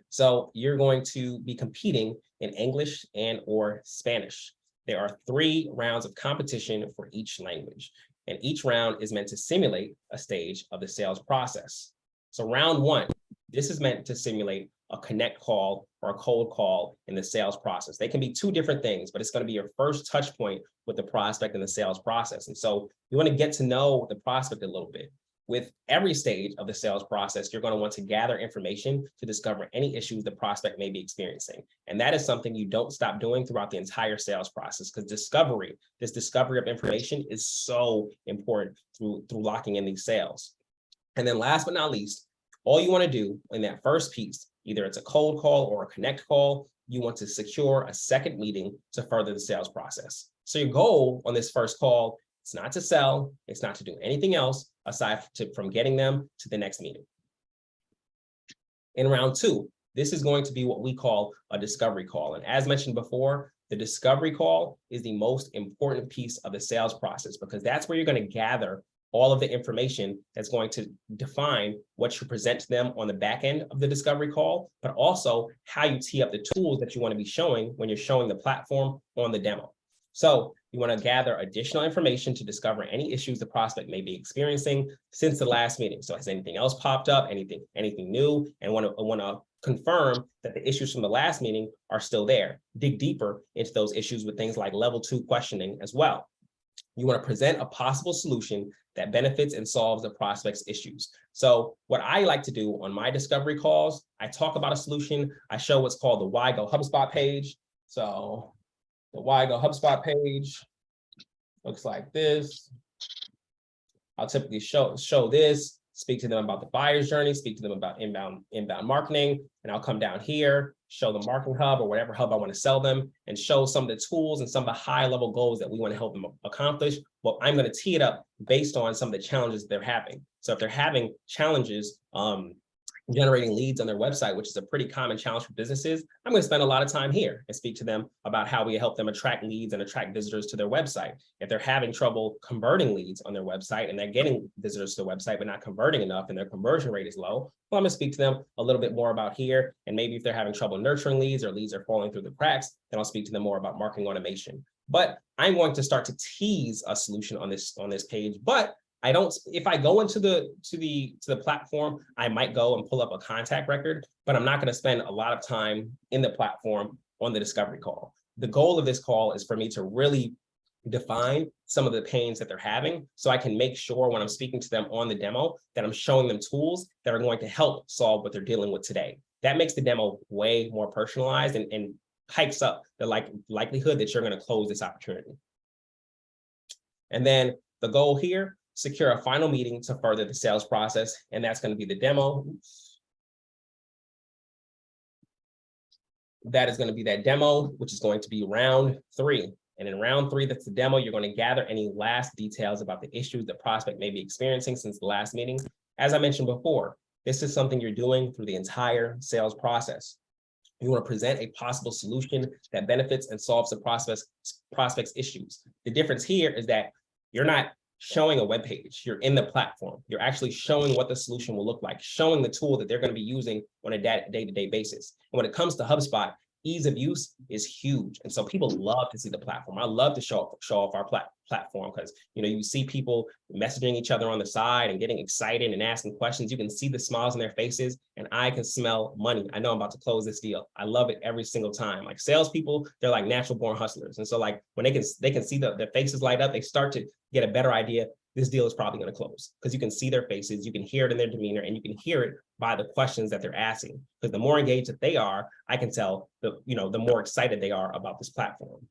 So you're going to be competing in English and/or Spanish. There are 3 rounds of competition for each language, and each round is meant to simulate a stage of the sales process. So round 1, this is meant to simulate a connect call or a cold call in the sales process. They can be 2 different things, but it's going to be your first touch point with the prospect in the sales process. And so you want to get to know the prospect a little bit. With every stage of the sales process, you're going to want to gather information to discover any issues the prospect may be experiencing. And that is something you don't stop doing throughout the entire sales process, because this discovery of information is so important through locking in these sales. And then last but not least, all you want to do in that first piece, either it's a cold call or a connect call, you want to secure a second meeting to further the sales process. So your goal on this first call, it's not to sell, it's not to do anything else aside from getting them to the next meeting. In round 2, this is going to be what we call a discovery call. And as mentioned before, the discovery call is the most important piece of the sales process, because that's where you're going to gather all of the information that's going to define what you present to them on the back end of the discovery call, but also how you tee up the tools that you want to be showing when you're showing the platform on the demo. So you want to gather additional information to discover any issues the prospect may be experiencing since the last meeting. So has anything else popped up, anything new, and want to confirm that the issues from the last meeting are still there. Dig deeper into those issues with things like level 2 questioning as well. You want to present a possible solution that benefits and solves the prospect's issues. So what I like to do on my discovery calls, I talk about a solution. I show what's called the Why Go HubSpot page. So the Why Go HubSpot page looks like this. I'll typically show this, speak to them about the buyer's journey, speak to them about inbound marketing, and I'll come down here, show the marketing hub or whatever hub I want to sell them, and show some of the tools and some of the high level goals that we want to help them accomplish. Well, I'm going to tee it up based on some of the challenges they're having. So if they're having challenges generating leads on their website, which is a pretty common challenge for businesses, I'm going to spend a lot of time here and speak to them about how we help them attract leads and attract visitors to their website. If they're having trouble converting leads on their website and they're getting visitors to the website but not converting enough and their conversion rate is low, well, I'm going to speak to them a little bit more about here. And maybe if they're having trouble nurturing leads or leads are falling through the cracks, then I'll speak to them more about marketing automation. But I'm going to start to tease a solution on this page. But I don't, if I go into the platform, I might go and pull up a contact record, but I'm not going to spend a lot of time in the platform on the discovery call. The goal of this call is for me to really define some of the pains that they're having, so I can make sure when I'm speaking to them on the demo that I'm showing them tools that are going to help solve what they're dealing with today. That makes the demo way more personalized and hikes up the likelihood that you're going to close this opportunity. And then the goal here, secure a final meeting to further the sales process, and that's going to be the demo. That is going to be that demo, which is going to be round 3. And in round 3, that's the demo, you're going to gather any last details about the issues the prospect may be experiencing since the last meeting. As I mentioned before, this is something you're doing through the entire sales process. You want to present a possible solution that benefits and solves the prospect's issues. The difference here is that you're not showing a web page, you're in the platform. You're actually showing what the solution will look like, showing the tool that they're going to be using on a day-to-day basis. And when it comes to HubSpot, ease of use is huge. And so people love to see the platform. I love to show off our platform because, you see people messaging each other on the side and getting excited and asking questions. You can see the smiles on their faces and I can smell money. I know I'm about to close this deal. I love it every single time. Like salespeople, they're like natural born hustlers. And so like when they can see their faces light up, they start to get a better idea. This deal is probably going to close because you can see their faces, you can hear it in their demeanor, and you can hear it by the questions that they're asking. Because the more engaged that they are, I can tell the more excited they are about this platform.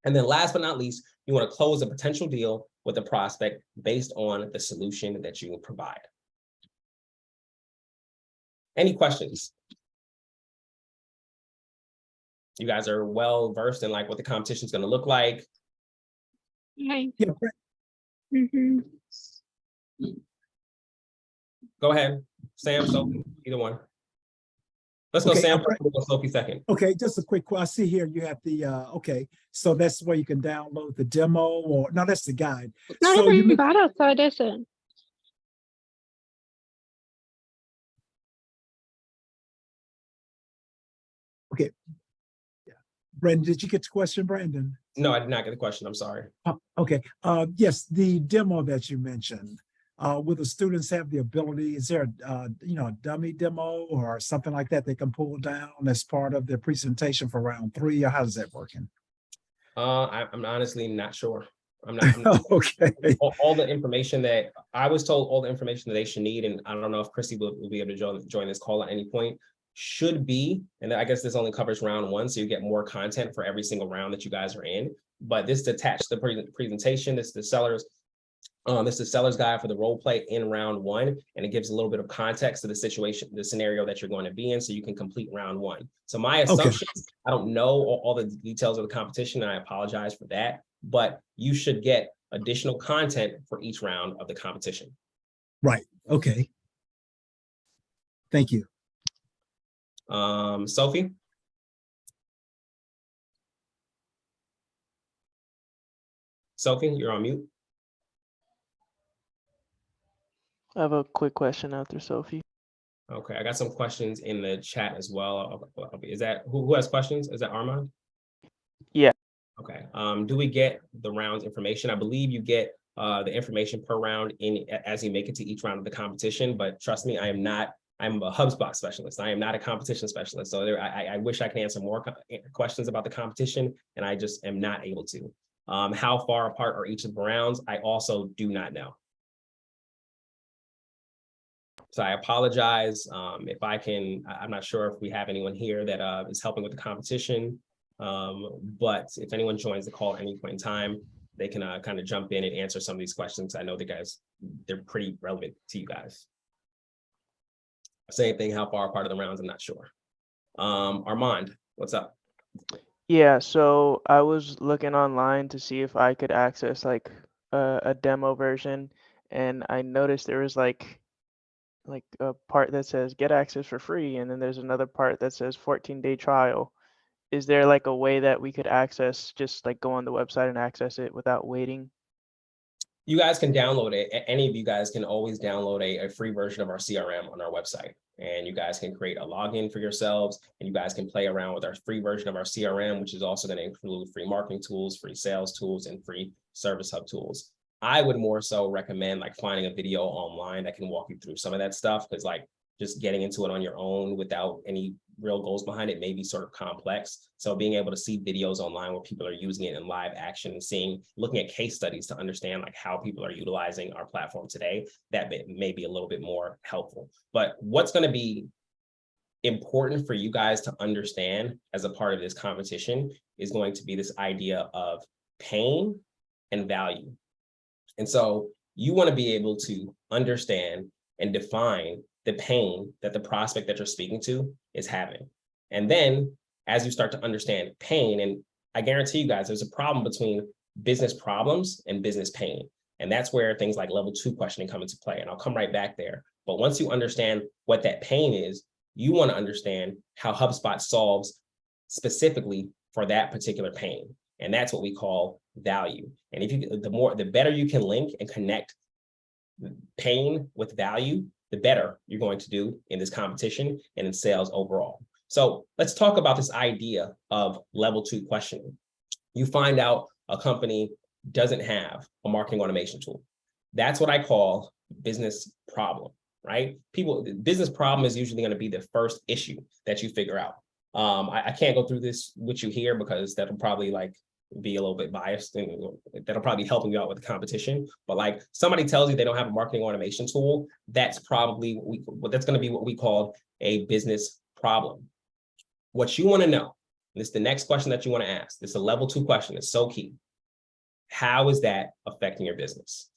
And then last but not least, you want to close a potential deal with a prospect based on the solution that you provide. Any questions? You guys are well versed in like what the competition is going to look like. Hi. Yeah. Mm-hmm. Go ahead, Sam, Sophie, either one. Let's go, Okay, Sam, we'll go Sophie second. Okay, just a quick question. I see here you have the, okay, so that's where you can download the demo or, no, that's the guide. Not So you everyone got it, so it isn't. Okay. Yeah. Brandon, did you get the question, Brandon? No, I did not get the question. I'm sorry. Okay. Yes, the demo that you mentioned, will the students have the ability, is there a dummy demo or something like that they can pull down as part of their presentation for round 3, or how does that work? I'm honestly not sure. I'm not Okay. all the information that I was told, all the information that they should need, and I don't know if Chrissy will be able to join this call at any point, should be, and I guess this only covers round 1, so you get more content for every single round that you guys are in. But this is attached to the presentation. This is the seller's guide for the role play in round 1, and it gives a little bit of context to the situation, the scenario that you're going to be in, so you can complete round 1. So my assumption, I don't know all the details of the competition, and I apologize for that, but you should get additional content for each round of the competition. Right. Okay. Thank you. Sophie? Sophie, you're on mute. I have a quick question after Sophie. Okay, I got some questions in the chat as well. Is that who has questions? Is that Armand? Yeah. Okay. Do we get the rounds information? I believe you get the information per round as you make it to each round of the competition. But trust me, I'm a HubSpot specialist. I am not a competition specialist. So I wish I could answer more questions about the competition, and I just am not able to. How far apart are each of the rounds? I also do not know. So I apologize if I'm not sure if we have anyone here that is helping with the competition. But if anyone joins the call at any point in time, they can kind of jump in and answer some of these questions. I know they're pretty relevant to you guys. Same thing, how far apart of the rounds, I'm not sure. Armand, what's up? Yeah, so I was looking online to see if I could access like a demo version, and I noticed there was like a part that says get access for free, and then there's another part that says 14-day trial. Is there like a way that we could access, just like go on the website and access it without waiting? You guys can download it. Any of you guys can always download a free version of our CRM on our website. And you guys can create a login for yourselves, and you guys can play around with our free version of our CRM, which is also going to include free marketing tools, free sales tools, and free service hub tools. I would more so recommend like finding a video online that can walk you through some of that stuff, because like just getting into it on your own without any real goals behind it may be sort of complex. So being able to see videos online where people are using it in live action and looking at case studies to understand like how people are utilizing our platform today, that may be a little bit more helpful. But what's going to be important for you guys to understand as a part of this competition is going to be this idea of pain and value. And so you want to be able to understand and define the pain that the prospect that you're speaking to is having. And then as you start to understand pain, and I guarantee you guys, there's a problem between business problems and business pain. And that's where things like level 2 questioning come into play. And I'll come right back there. But once you understand what that pain is, you want to understand how HubSpot solves specifically for that particular pain. And that's what we call value. And the better you can link and connect pain with value, the better you're going to do in this competition and in sales overall. So let's talk about this idea of level 2 questioning. You find out a company doesn't have a marketing automation tool. That's what I call business problem, right? Business problem is usually going to be the first issue that you figure out. I can't go through this with you here because that'll probably like be a little bit biased, and that'll probably be helping you out with the competition. But like somebody tells you they don't have a marketing automation tool, that's probably that's going to be what we call a business problem. What you want to know, and this is the next question that you want to ask. This is a level 2 question. It's so key. How is that affecting your business?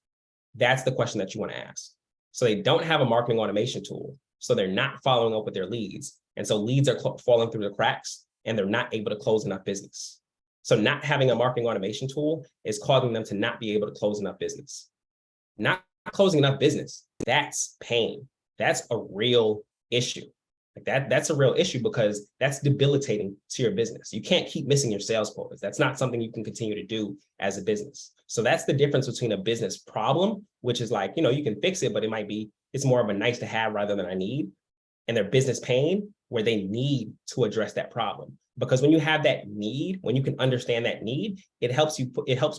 That's the question that you want to ask. So they don't have a marketing automation tool, so they're not following up with their leads, and so leads are falling through the cracks, and they're not able to close enough business. So not having a marketing automation tool is causing them to not be able to close enough business. Not closing enough business, that's pain. That's a real issue. Like that's a real issue because that's debilitating to your business. You can't keep missing your sales quotas. That's not something you can continue to do as a business. So that's the difference between a business problem, which is like, you can fix it, but it's more of a nice to have rather than a need, and their business pain where they need to address that problem. Because when you have that need, when you can understand that need, it helps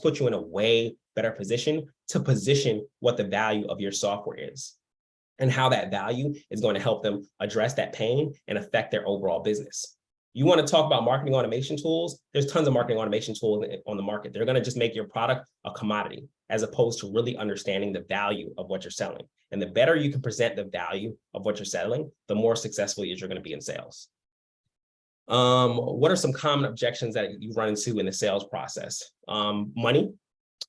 put you in a way better position to position what the value of your software is and how that value is going to help them address that pain and affect their overall business. You want to talk about marketing automation tools? There's tons of marketing automation tools on the market. They're going to just make your product a commodity as opposed to really understanding the value of what you're selling. And the better you can present the value of what you're selling, the more successful you're going to be in sales. What are some common objections that you run into in the sales process? Money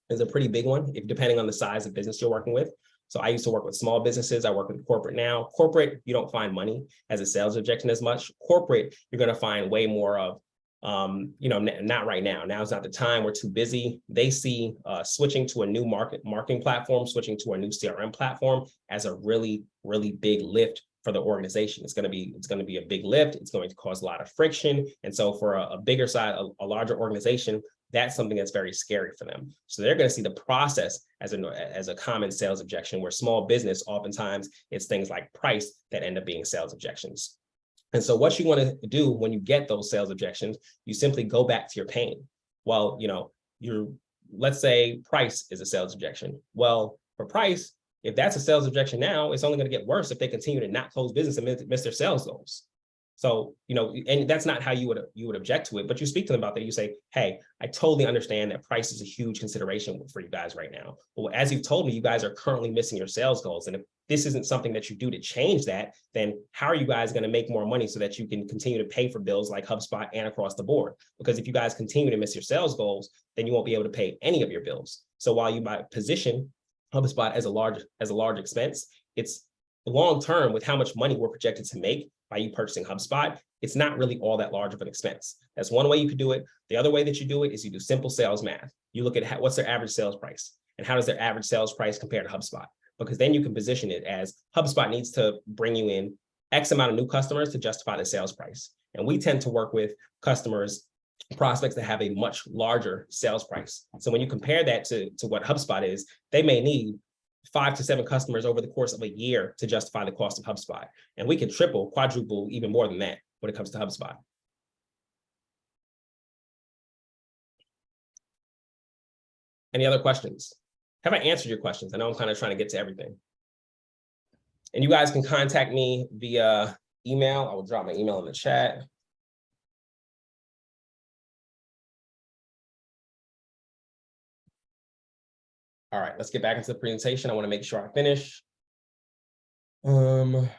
is a pretty big one, depending on the size of business you're working with. So I used to work with small businesses. I work with corporate now. Corporate, you don't find money as a sales objection as much. Corporate, you're going to find way more of, not right now. Now's not the time. We're too busy. They see switching to a new marketing platform, switching to a new CRM platform as a really, really big lift for the organization. It's going to be a big lift. It's going to cause a lot of friction. And so for a bigger side, a larger organization, that's something that's very scary for them. So they're going to see the process as a common sales objection, where small business, oftentimes it's things like price that end up being sales objections. And so what you want to do when you get those sales objections, you simply go back to your pain. Well, let's say price is a sales objection. Well, for price, if that's a sales objection now, it's only going to get worse if they continue to not close business and miss their sales goals. So, and that's not how you would object to it, but you speak to them about that. You say, hey, I totally understand that price is a huge consideration for you guys right now. But as you've told me, you guys are currently missing your sales goals. And if this isn't something that you do to change that, then how are you guys going to make more money so that you can continue to pay for bills like HubSpot and across the board? Because if you guys continue to miss your sales goals, then you won't be able to pay any of your bills. So while you might position HubSpot as a large expense, it's long term with how much money we're projected to make by you purchasing HubSpot, it's not really all that large of an expense. That's one way you could do it. The other way that you do it is you do simple sales math. You look at what's their average sales price and how does their average sales price compare to HubSpot? Because then you can position it as HubSpot needs to bring you in X amount of new customers to justify the sales price. And we tend to work with prospects that have a much larger sales price. So when you compare that to what HubSpot is, they may need 5 to 7 customers over the course of a year to justify the cost of HubSpot. And we can triple, quadruple, even more than that when it comes to HubSpot. Any other questions? Have I answered your questions? I know I'm kind of trying to get to everything. And you guys can contact me via email. I will drop my email in the chat. All right, let's get back into the presentation. I want to make sure I finish. Okay.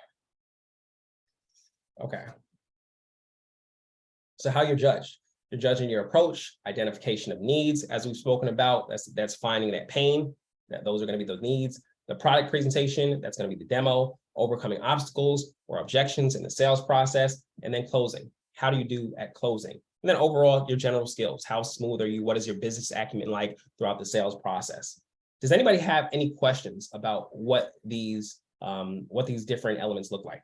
So how you're judged? You're judging your approach, identification of needs, as we've spoken about. That's finding that pain. Those are going to be those needs. The product presentation, that's going to be the demo, overcoming obstacles or objections in the sales process, and then closing. How do you do at closing? And then overall, your general skills. How smooth are you? What is your business acumen like throughout the sales process? Does anybody have any questions about what these different elements look like?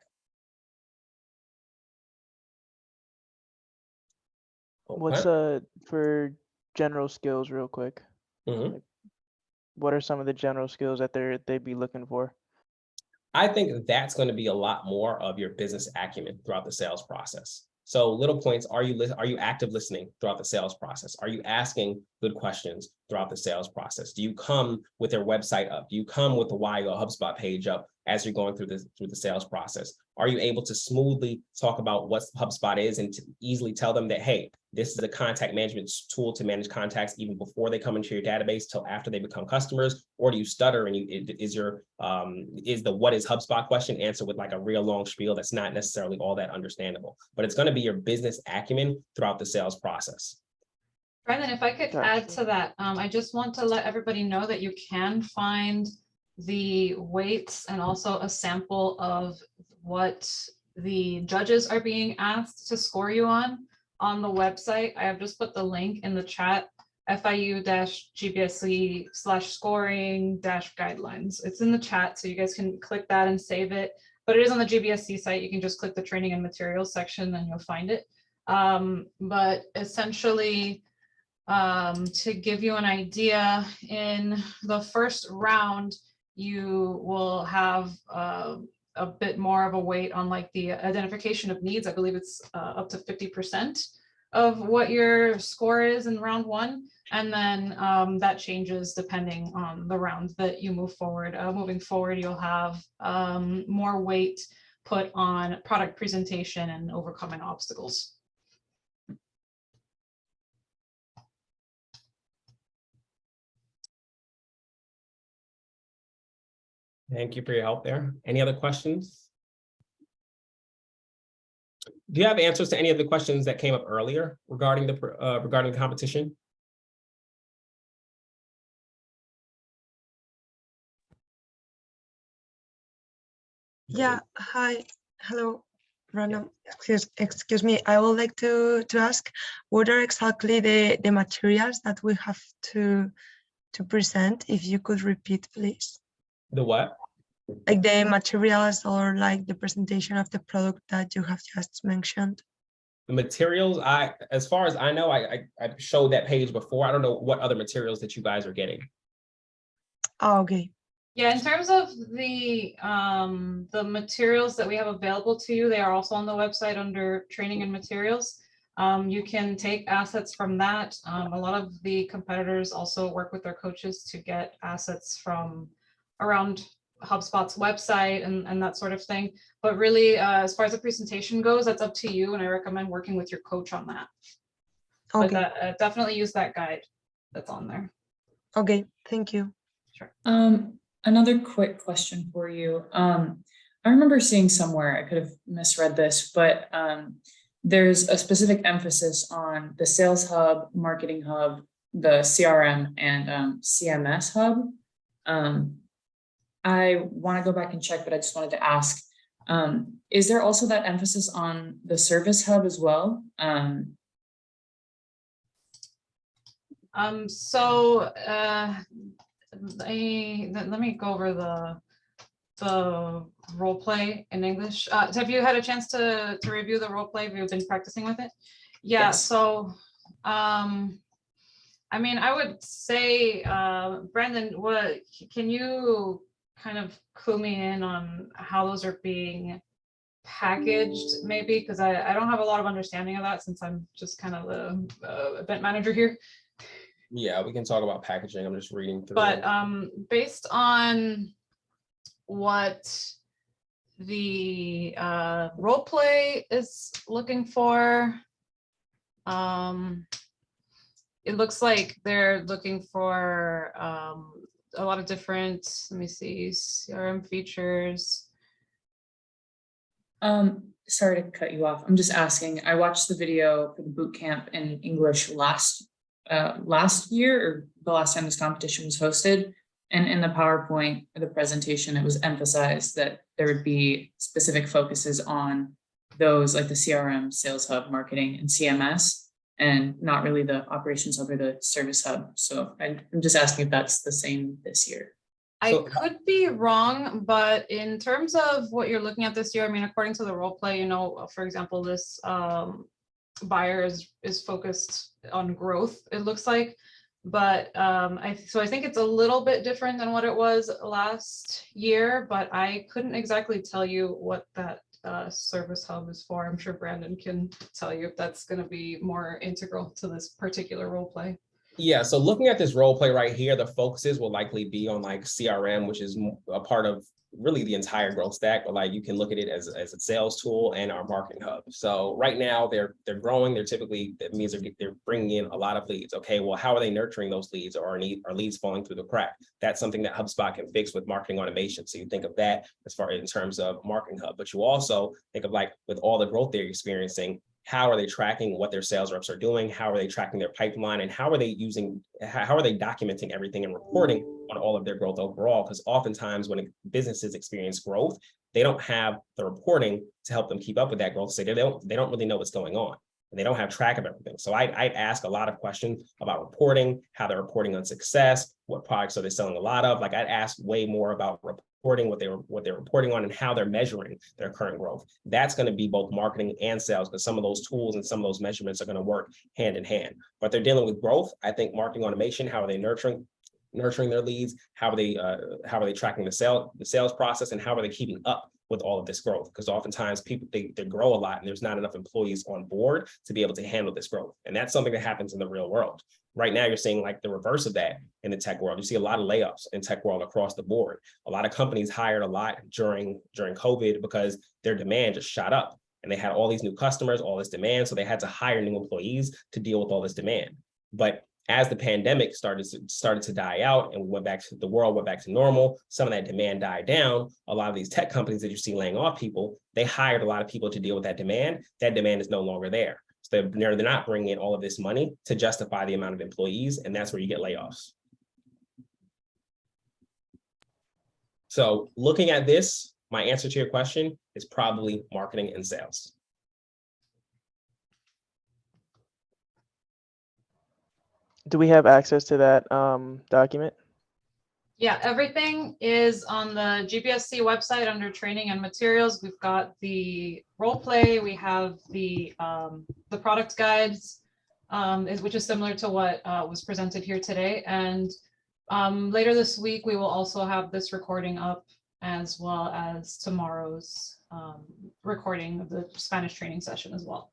What's for general skills real quick? Mm-hmm. Like, what are some of the general skills that they'd be looking for? I think that's going to be a lot more of your business acumen throughout the sales process. So little points, are you active listening throughout the sales process? Are you asking good questions throughout the sales process? Do you come with their website up? Do you come with the Why Go HubSpot page up as you're going through the sales process? Are you able to smoothly talk about what HubSpot is and to easily tell them that, hey, this is a contact management tool to manage contacts even before they come into your database till after they become customers? Or do you stutter and is the what is HubSpot question answered with like a real long spiel that's not necessarily all that understandable? But it's going to be your business acumen throughout the sales process. Brendan, if I could add to that, I just want to let everybody know that you can find the weights and also a sample of what the judges are being asked to score you on the website. I have just put the link in the chat, FIU-GBSC/scoring-guidelines. It's in the chat, so you guys can click that and save it. But it is on the GBSC site. You can just click the training and materials section, then you'll find it. But essentially, to give you an idea, in the first round, you will have a bit more of a weight on like the identification of needs. I believe it's up to 50% of what your score is in round 1. And then that changes depending on the round that you move forward. Moving forward, you'll have more weight put on product presentation and overcoming obstacles. Thank you for your help there. Any other questions? Do you have answers to any of the questions that came up earlier regarding the competition? Yeah, hi, hello, Random. Excuse me. I would like to ask, what are exactly the materials that we have to present? If you could repeat, please. The what? like the materials or like the presentation of the product that you have just mentioned? The materials, as far as I know, I showed that page before. I don't know what other materials that you guys are getting. Oh, okay. Yeah, in terms of the materials that we have available to you, they are also on the website under training and materials. You can take assets from that. A lot of the competitors also work with their coaches to get assets from around HubSpot's website and that sort of thing. But really, as far as the presentation goes, that's up to you, and I recommend working with your coach on that. But Okay. definitely use that guide that's on there. Okay. Thank you. Sure. Another quick question for you. I remember seeing somewhere, I could have misread this, but there's a specific emphasis on the Sales Hub, Marketing Hub, the CRM, and CMS Hub. I want to go back and check, but I just wanted to ask, is there also that emphasis on the Service Hub as well? Let me go over the role play in English. Have you had a chance to review the role play? Have you been practicing with it? Yeah. Yes. So, I mean, I would say, Brandon, can you kind of clue me in on how those are being packaged, maybe? Because I don't have a lot of understanding of that since I'm just kind of the event manager here. Yeah, we can talk about packaging. I'm just reading through. But based on what the role play is looking for, it looks like they're looking for a lot of different, let me see, CRM features. Sorry to cut you off. I'm just asking. I watched the video for the boot camp in English last year, or the last time this competition was hosted. And in the PowerPoint or the presentation, it was emphasized that there would be specific focuses on those, like the CRM, Sales Hub, Marketing, and CMS, and not really the Operations Hub or the Service Hub. So I'm just asking if that's the same this year. I could be wrong, but in terms of what you're looking at this year, I mean, according to the role play, you know, for example, this buyer is focused on growth, it looks like. But I think it's a little bit different than what it was last year, but I couldn't exactly tell you what that Service Hub is for. I'm sure Brandon can tell you if that's going to be more integral to this particular role play. Yeah, so looking at this role play right here, the focuses will likely be on like CRM, which is a part of really the entire growth stack, but like you can look at it as a sales tool and our marketing hub. So right now they're growing. They're typically, that means they're bringing in a lot of leads. Okay, well, how are they nurturing those leads, or are leads falling through the crack? That's something that HubSpot can fix with marketing automation. So you think of that as far in terms of marketing hub, but you also think of like with all the growth they're experiencing, how are they tracking what their sales reps are doing? How are they tracking their pipeline? And how are they documenting everything and reporting on all of their growth overall? Because oftentimes when businesses experience growth, they don't have the reporting to help them keep up with that growth. So they don't really know what's going on, and they don't have track of everything. So I'd ask a lot of questions about reporting, how they're reporting on success, what products are they selling a lot of? Like I'd ask way more about reporting, what they're reporting on, and how they're measuring their current growth. That's going to be both marketing and sales, because some of those tools and some of those measurements are going to work hand in hand. But they're dealing with growth. I think marketing automation, how are they nurturing their leads? How are they tracking the sales process, and how are they keeping up with all of this growth? Because oftentimes people they grow a lot and there's not enough employees on board to be able to handle this growth. And that's something that happens in the real world. Right now, you're seeing like the reverse of that in the tech world. You see a lot of layoffs in tech world across the board. A lot of companies hired a lot during COVID because their demand just shot up, and they had all these new customers, all this demand. So they had to hire new employees to deal with all this demand. But as the pandemic started to die out and the world went back to normal, some of that demand died down. A lot of these tech companies that you see laying off people, they hired a lot of people to deal with that demand. That demand is no longer there. So they're not bringing in all of this money to justify the amount of employees, and that's where you get layoffs. So looking at this, my answer to your question is probably marketing and sales. Do we have access to that document? Yeah, everything is on the GBSC website under training and materials. We've got the role play, we have the product guides, which is similar to what was presented here today. And later this week, we will also have this recording up, as well as tomorrow's recording of the Spanish training session as well.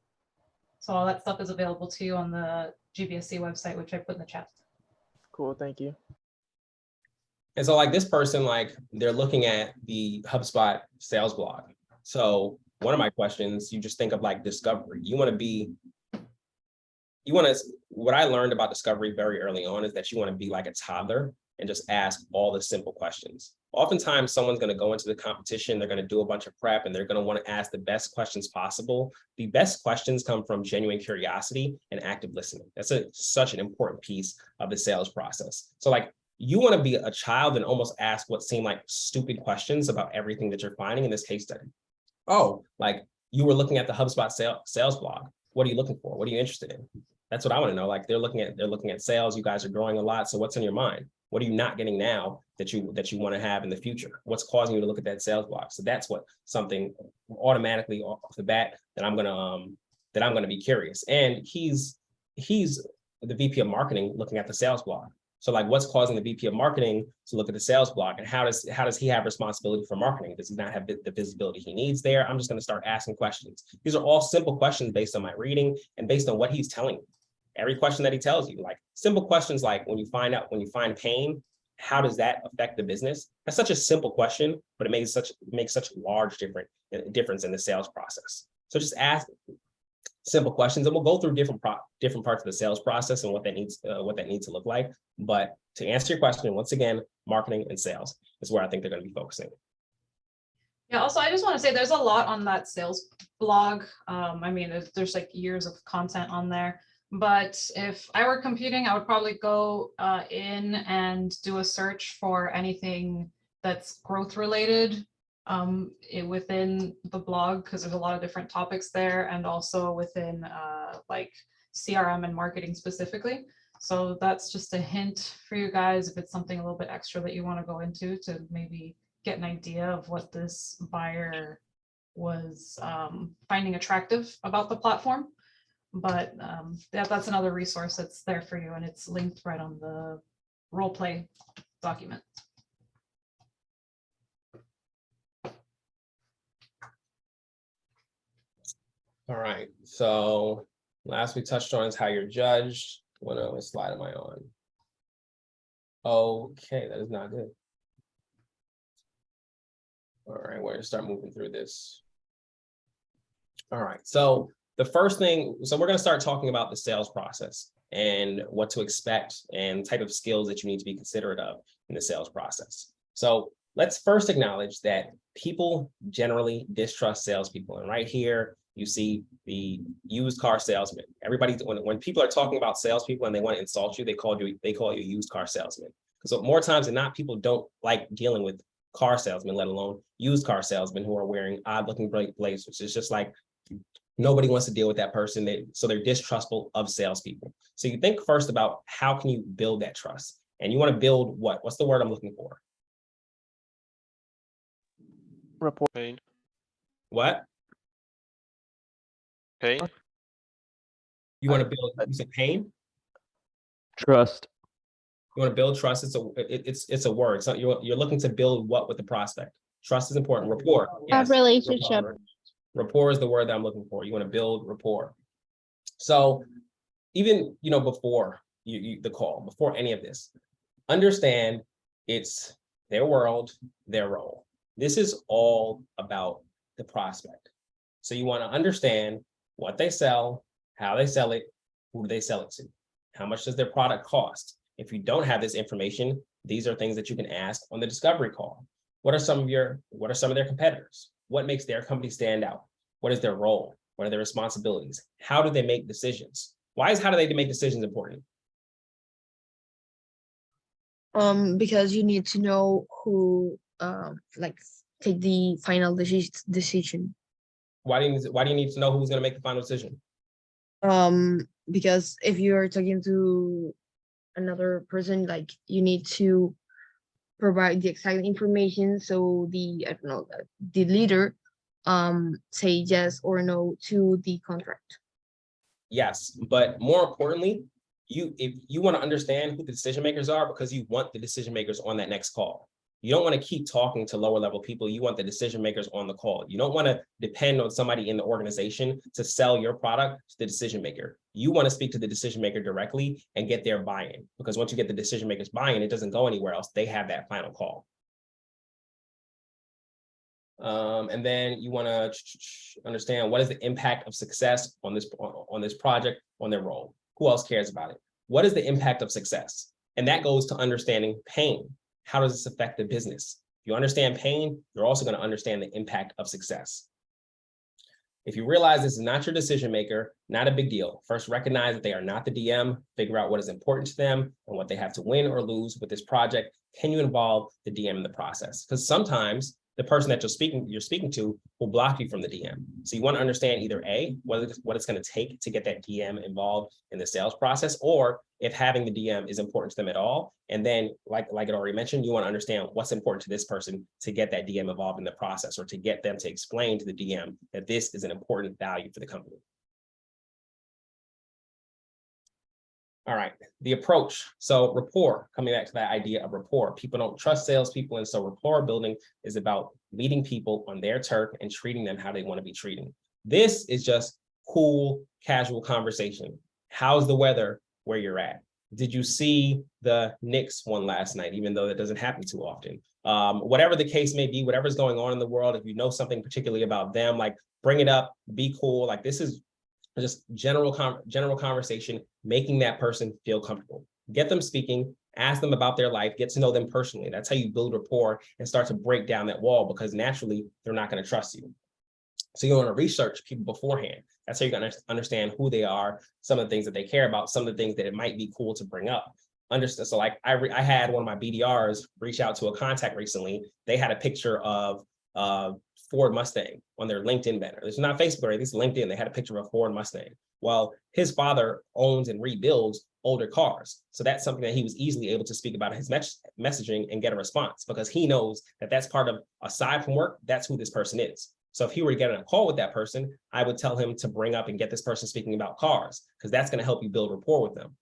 So all that stuff is available to you on the GBSC website, which I put in the chat. Cool, thank you. And so like this person, like they're looking at the HubSpot sales blog. So one of my questions, you just think of like discovery. What I learned about discovery very early on is that you want to be like a toddler and just ask all the simple questions. Oftentimes someone's going to go into the competition, they're going to do a bunch of prep, and they're going to want to ask the best questions possible. The best questions come from genuine curiosity and active listening. That's such an important piece of the sales process. So like, you want to be a child and almost ask what seem like stupid questions about everything that you're finding in this case study. Oh, like you were looking at the HubSpot sales blog. What are you looking for? What are you interested in? That's what I want to know. Like they're looking at sales. You guys are growing a lot. So what's in your mind? What are you not getting now that you want to have in the future? What's causing you to look at that sales blog? So that's what something automatically off the bat that I'm gonna be curious. And he's the VP of marketing looking at the sales blog. So like what's causing the VP of marketing to look at the sales blog, and how does he have responsibility for marketing? Does he not have the visibility he needs there? I'm just going to start asking questions. These are all simple questions based on my reading and based on what he's telling me. Every question that he tells you, like simple questions like when you find pain, how does that affect the business? That's such a simple question, but it makes such a large difference in the sales process. So just ask simple questions, and we'll go through different parts of the sales process and what that needs to look like. But to answer your question, once again, marketing and sales is where I think they're going to be focusing. Yeah, also, I just want to say there's a lot on that sales blog. I mean, there's like years of content on there. But if I were competing, I would probably go in and do a search for anything that's growth related within the blog, because there's a lot of different topics there, and also within like CRM and marketing specifically. So that's just a hint for you guys if it's something a little bit extra that you want to go into to maybe get an idea of what this buyer was finding attractive about the platform. But that's another resource that's there for you, and it's linked right on the role play document. All right, so last we touched on is how you're judged. What slide am I on? Okay, that is not good. All right, we're gonna start moving through this. All right, so the first thing, so we're gonna start talking about the sales process and what to expect and type of skills that you need to be considerate of in the sales process. So let's first acknowledge that people generally distrust salespeople. And right here, you see the used car salesman. Everybody, when people are talking about salespeople and they want to insult you, they call you a used car salesman. So more times than not, people don't like dealing with car salesmen, let alone used car salesmen who are wearing odd-looking blazers. It's just like nobody wants to deal with that person. So they're distrustful of salespeople. So you think first about how can you build that trust, and you want to build what? What's the word I'm looking for? Rapport. Pain. What? Pain. You want to build, you said pain? Trust. You want to build trust. It's a word. So you're looking to build what with the prospect? Trust is important. Rapport. Yes. A relationship. Rapport is the word that I'm looking for. You want to build rapport. So even, before the call, before any of this, understand it's their world, their role. This is all about the prospect. So you want to understand what they sell, how they sell it, who do they sell it to, how much does their product cost? If you don't have this information, these are things that you can ask on the discovery call. What are some of their competitors? What makes their company stand out? What is their role? What are their responsibilities? How do they make decisions? Why is how do they make decisions important? Because you need to know who take the final decision. Why do you need to know who's going to make the final decision? Because if you're talking to another person, like you need to provide the exact information so the, I don't know, the leader say yes or no to the contract. Yes, but more importantly, if you want to understand who the decision makers are, because you want the decision makers on that next call. You don't want to keep talking to lower level people. You want the decision makers on the call. You don't want to depend on somebody in the organization to sell your product to the decision maker. You want to speak to the decision maker directly and get their buy-in, because once you get the decision makers buy-in, it doesn't go anywhere else. They have that final call. And then you want to understand what is the impact of success on this project, on their role. Who else cares about it? What is the impact of success? And that goes to understanding pain. How does this affect the business? If you understand pain, you're also going to understand the impact of success. If you realize this is not your decision maker, not a big deal. First, recognize that they are not the DM, figure out what is important to them and what they have to win or lose with this project. Can you involve the DM in the process? Because sometimes the person that you're speaking to will block you from the DM. So you want to understand either A, what it's going to take to get that DM involved in the sales process, or if having the DM is important to them at all. And then, like I already mentioned, you want to understand what's important to this person to get that DM involved in the process, or to get them to explain to the DM that this is an important value for the company. All right, the approach. So rapport, coming back to that idea of rapport. People don't trust salespeople, and so rapport building is about meeting people on their turf and treating them how they want to be treated. This is just cool, casual conversation. How's the weather where you're at? Did you see the Knicks won last night, even though that doesn't happen too often? Whatever the case may be, whatever's going on in the world, if you know something particularly about them, like bring it up, be cool. Like this is just general conversation, making that person feel comfortable. Get them speaking, ask them about their life, get to know them personally. That's how you build rapport and start to break down that wall, because naturally they're not going to trust you. So you want to research people beforehand. That's how you're going to understand who they are, some of the things that they care about, some of the things that it might be cool to bring up. Understand. So like I had one of my BDRs reach out to a contact recently. They had a picture of Ford Mustang on their LinkedIn banner. It's not Facebook, right? This is LinkedIn. They had a picture of a Ford Mustang. Well, his father owns and rebuilds older cars. So that's something that he was easily able to speak about his messaging and get a response, because he knows that that's part of, aside from work, that's who this person is. So if he were to get on a call with that person, I would tell him to bring up and get this person speaking about cars, because that's going to help you build rapport with them.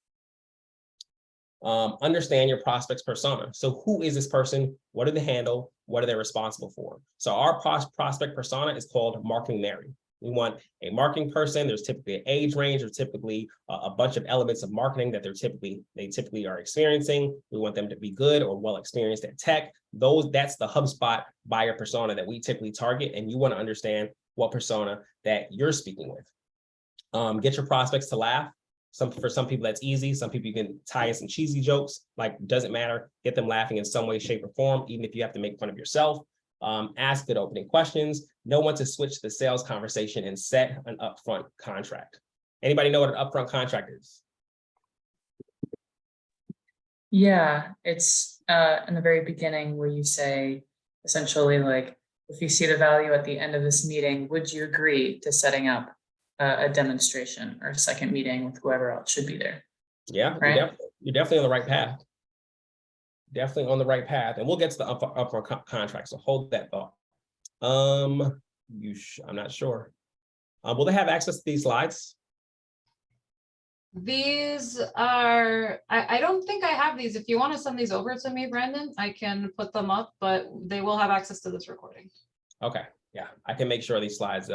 Understand your prospect's persona. So who is this person? What do they handle? What are they responsible for? So our prospect persona is called marketing Mary. We want a marketing person. There's typically an age range, or typically a bunch of elements of marketing that they typically are experiencing. We want them to be good or well experienced at tech. That's the HubSpot buyer persona that we typically target. And you want to understand what persona that you're speaking with. Get your prospects to laugh. For some people that's easy. Some people you can tie in some cheesy jokes, like doesn't matter. Get them laughing in some way, shape, or form, even if you have to make fun of yourself. Ask good opening questions. Know when to switch the sales conversation and set an upfront contract. Anybody know what an upfront contract is? Yeah, it's in the very beginning where you say essentially like, if you see the value at the end of this meeting, would you agree to setting up a demonstration or a second meeting with whoever else should be there? Yeah, right? You're definitely on the right path. Definitely on the right path. And we'll get to the upfront contract, so hold that thought. I'm not sure. Will they have access to these slides? These are, I don't think I have these. If you want to send these over to me, Brandon, I can put them up, but they will have access to this recording. Okay, yeah, I can make sure these slides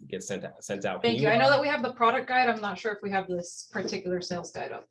get sent out. Thank you. I know that we have the product guide. I'm not sure if we have this particular sales guide up.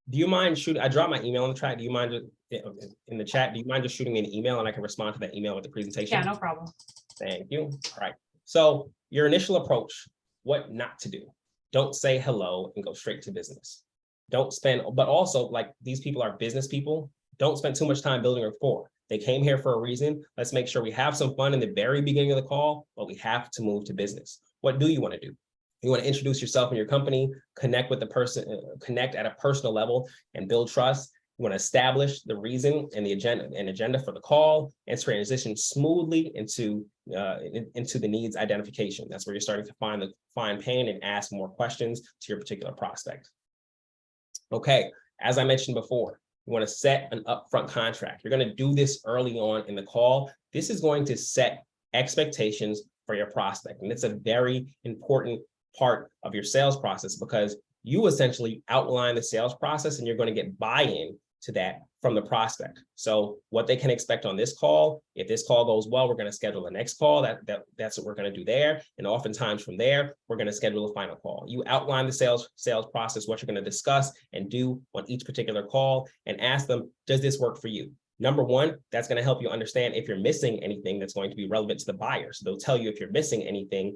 Do you mind shooting? I dropped my email in the chat. Do you mind in the chat? Do you mind just shooting me an email and I can respond to that email with the presentation? Yeah, no problem. Thank you. All right. So your initial approach, what not to do. Don't say hello and go straight to business. Don't spend, but also like these people are business people. Don't spend too much time building rapport. They came here for a reason. Let's make sure we have some fun in the very beginning of the call, but we have to move to business. What do you want to do? You want to introduce yourself and your company, connect with the person, connect at a personal level and build trust. You want to establish the reason and the agenda for the call and transition smoothly into the needs identification. That's where you're starting to find pain and ask more questions to your particular prospect. Okay, as I mentioned before, You want to set an upfront contract. You're going to do this early on in the call. This is going to set expectations for your prospect. And it's a very important part of your sales process because you essentially outline the sales process and you're going to get buy-in to that from the prospect. So what they can expect on this call, if this call goes well, we're going to schedule the next call. That's what we're going to do there. And oftentimes from there, we're going to schedule a final call. You outline the sales process, what you're going to discuss and do on each particular call, and ask them, does this work for you? Number one, that's going to help you understand if you're missing anything that's going to be relevant to the buyer. So they'll tell you if you're missing anything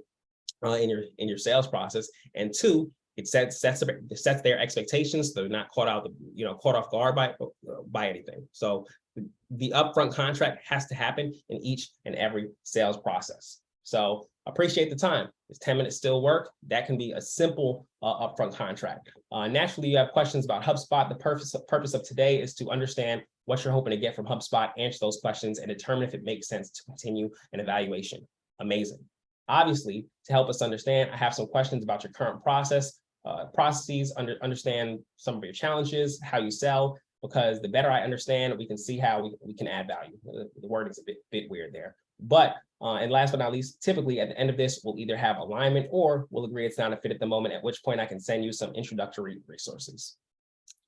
in your sales process. And two, it sets their expectations. So they're not caught off guard by anything. So the upfront contract has to happen in each and every sales process. So appreciate the time. Is 10 minutes still work? That can be a simple upfront contract. Naturally, you have questions about HubSpot. The purpose of today is to understand what you're hoping to get from HubSpot, answer those questions, and determine if it makes sense to continue an evaluation. Amazing. Obviously, to help us understand, I have some questions about your current processes, understand some of your challenges, how you sell, because the better I understand, we can see how we can add value. The word is a bit weird there. But, and last but not least, typically at the end of this, we'll either have alignment or we'll agree it's not a fit at the moment, at which point I can send you some introductory resources.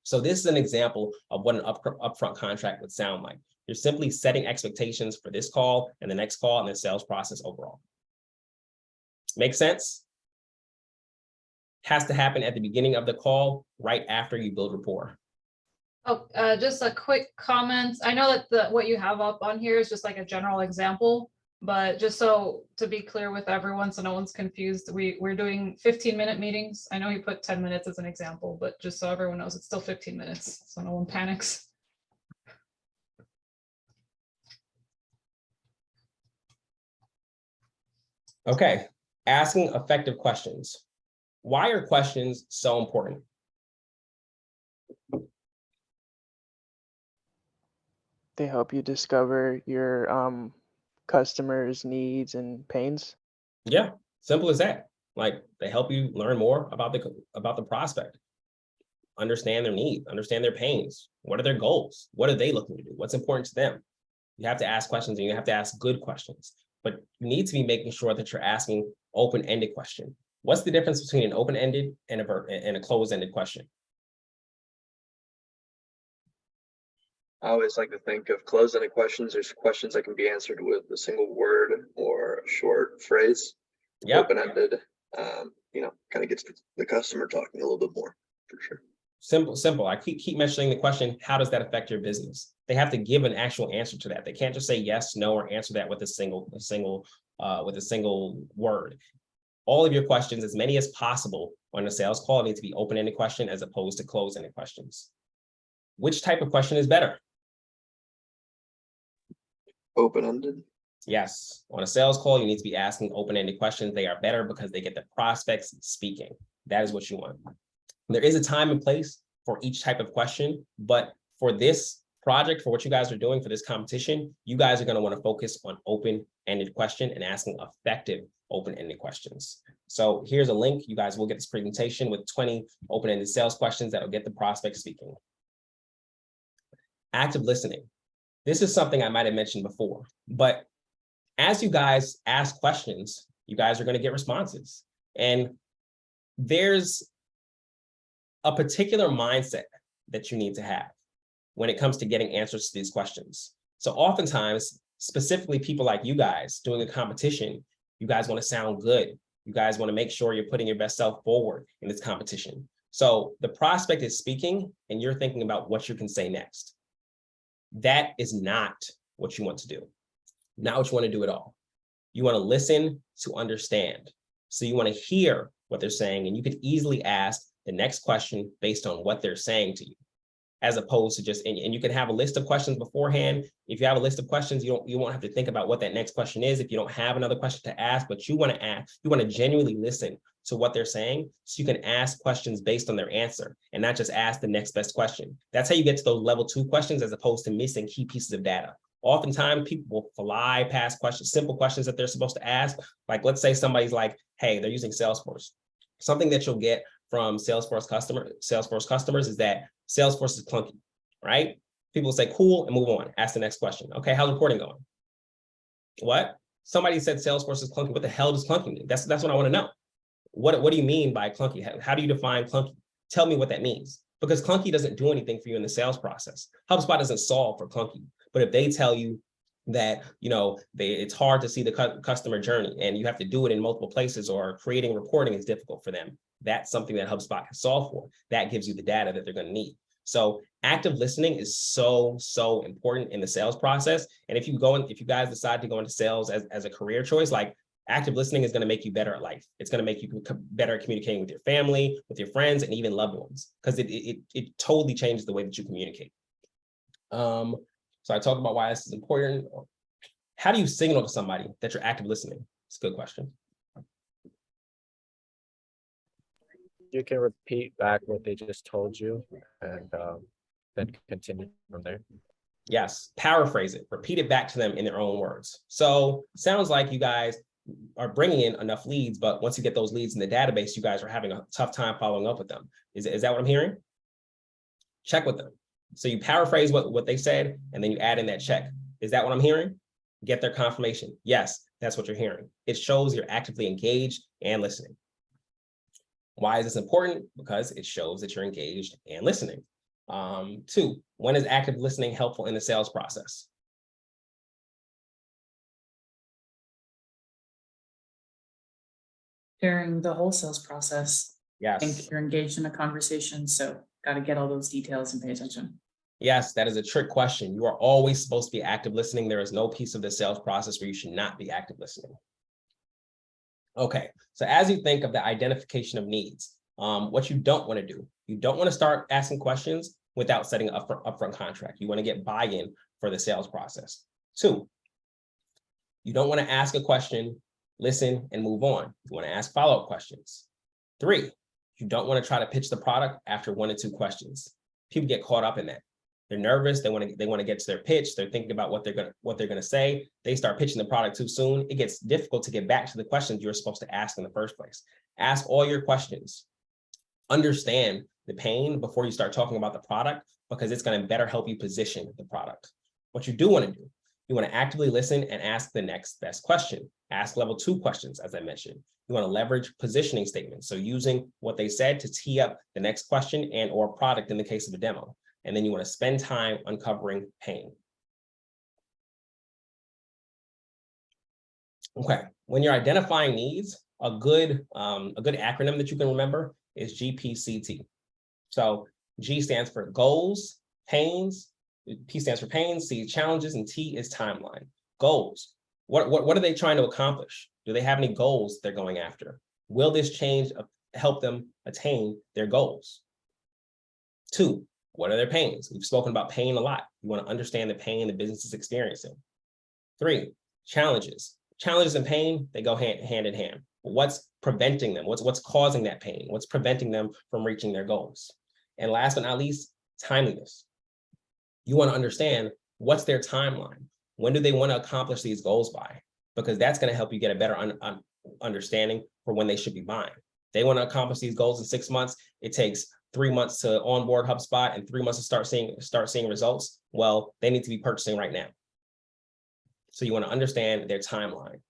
So this is an example of what an upfront contract would sound like. You're simply setting expectations for this call and the next call and the sales process overall. Make sense? Has to happen at the beginning of the call, right after you build rapport. Oh, just a quick comment. I know that what you have up on here is just like a general example, but just so to be clear with everyone, so no one's confused, we're doing 15-minute meetings. I know you put 10 minutes as an example, but just so everyone knows, it's still 15 minutes, so no one panics. Okay, asking effective questions. Why are questions so important? They help you discover your customers' needs and pains. Yeah, simple as that. Like, they help you learn more about the prospect, understand their needs, understand their pains. What are their goals? What are they looking to do? What's important to them? You have to ask questions, and you have to ask good questions, but you need to be making sure that you're asking open-ended question. What's the difference between an open-ended and a closed-ended question? I always like to think of closed-ended questions. There's questions that can be answered with a single word or a short phrase. Yep. Open-ended, kind of gets the customer talking a little bit more, for sure. Simple. I keep mentioning the question, how does that affect your business? They have to give an actual answer to that. They can't just say yes, no, or answer that with a single word. All of your questions, as many as possible on a sales call, need to be open-ended question as opposed to closed-ended questions. Which type of question is better? Open-ended. Yes. On a sales call, you need to be asking open-ended questions. They are better because they get the prospects speaking. That is what you want. There is a time and place for each type of question, but for this project, for what you guys are doing for this competition, you guys are going to want to focus on open-ended question and asking effective open-ended questions. So here's a link. You guys will get this presentation with 20 open-ended sales questions that will get the prospect speaking. Active listening. This is something I might have mentioned before, but as you guys ask questions, you guys are going to get responses. And there's a particular mindset that you need to have when it comes to getting answers to these questions. So oftentimes, specifically people like you guys doing a competition, you guys want to sound good. You guys want to make sure you're putting your best self forward in this competition. So the prospect is speaking and you're thinking about what you can say next. That is not what you want to do. Not what you want to do at all. You want to listen to understand. So you want to hear what they're saying, and you could easily ask the next question based on what they're saying to you, as opposed to just, and you can have a list of questions beforehand. If you have a list of questions, you won't have to think about what that next question is if you don't have another question to ask, but you want to ask, you want to genuinely listen to what they're saying, so you can ask questions based on their answer and not just ask the next best question. That's how you get to those level 2 questions, as opposed to missing key pieces of data. Oftentimes people will fly past questions, simple questions that they're supposed to ask. Like, let's say somebody's like, hey, they're using Salesforce. Something that you'll get from Salesforce customers is that Salesforce is clunky. right? People say, cool, and move on. Ask the next question. Okay, how's reporting going? What? Somebody said Salesforce is clunky. What the hell does clunky mean? That's what I want to know. What do you mean by clunky? How do you define clunky? Tell me what that means. Because clunky doesn't do anything for you in the sales process. HubSpot doesn't solve for clunky. But if they tell you that, it's hard to see the customer journey and you have to do it in multiple places, or creating reporting is difficult for them, that's something that HubSpot can solve for. That gives you the data that they're going to need. So active listening is so important in the sales process. And if you guys decide to go into sales as a career choice, like, active listening is going to make you better at life. It's going to make you better at communicating with your family, with your friends, and even loved ones, because it totally changes the way that you communicate. So I talked about why this is important. How do you signal to somebody that you're active listening? It's a good question. You can repeat back what they just told you, and then continue from there. Yes, paraphrase it, repeat it back to them in their own words. So sounds like you guys are bringing in enough leads, but once you get those leads in the database, you guys are having a tough time following up with them. Is that what I'm hearing? Check with them. So you paraphrase what they said, and then you add in that check. Is that what I'm hearing? Get their confirmation. Yes, that's what you're hearing. It shows you're actively engaged and listening. Why is this important? Because it shows that you're engaged and listening. 2, when is active listening helpful in the sales process? During the whole sales process. I Yes. think you're engaged in a conversation, so got to get all those details and pay attention. Yes, that is a trick question. You are always supposed to be active listening. There is no piece of the sales process where you should not be active listening. Okay, so as you think of the identification of needs, what you don't want to do, you don't want to start asking questions without setting an upfront contract. You want to get buy-in for the sales process. 2, you don't want to ask a question, listen, and move on. You want to ask follow-up questions. 3, you don't want to try to pitch the product after 1 or 2 questions. People get caught up in that. They're nervous. They want to get to their pitch. They're thinking about what they're gonna say. They start pitching the product too soon. It gets difficult to get back to the questions you're supposed to ask in the first place. Ask all your questions. Understand the pain before you start talking about the product, because it's going to better help you position the product. What you do want to do, you want to actively listen and ask the next best question. Ask level 2 questions, as I mentioned. You want to leverage positioning statements. So using what they said to tee up the next question and or product in the case of a demo. And then you want to spend time uncovering pain. Okay, when you're identifying needs, a good acronym that you can remember is GPCT. So G stands for goals, pains, P stands for pains, C challenges, and T is timeline. Goals. What are they trying to accomplish? Do they have any goals they're going after? Will this change help them attain their goals? 2, what are their pains? We've spoken about pain a lot. You want to understand the pain the business is experiencing. 3, challenges. Challenges and pain, they go hand in hand. What's preventing them? What's causing that pain? What's preventing them from reaching their goals? And last but not least, timeliness. You want to understand what's their timeline. When do they want to accomplish these goals by? Because that's going to help you get a better understanding for when they should be buying. They want to accomplish these goals in 6 months. It takes 3 months to onboard HubSpot and 3 months to start seeing results. Well, they need to be purchasing right now. So you want to understand their timeline.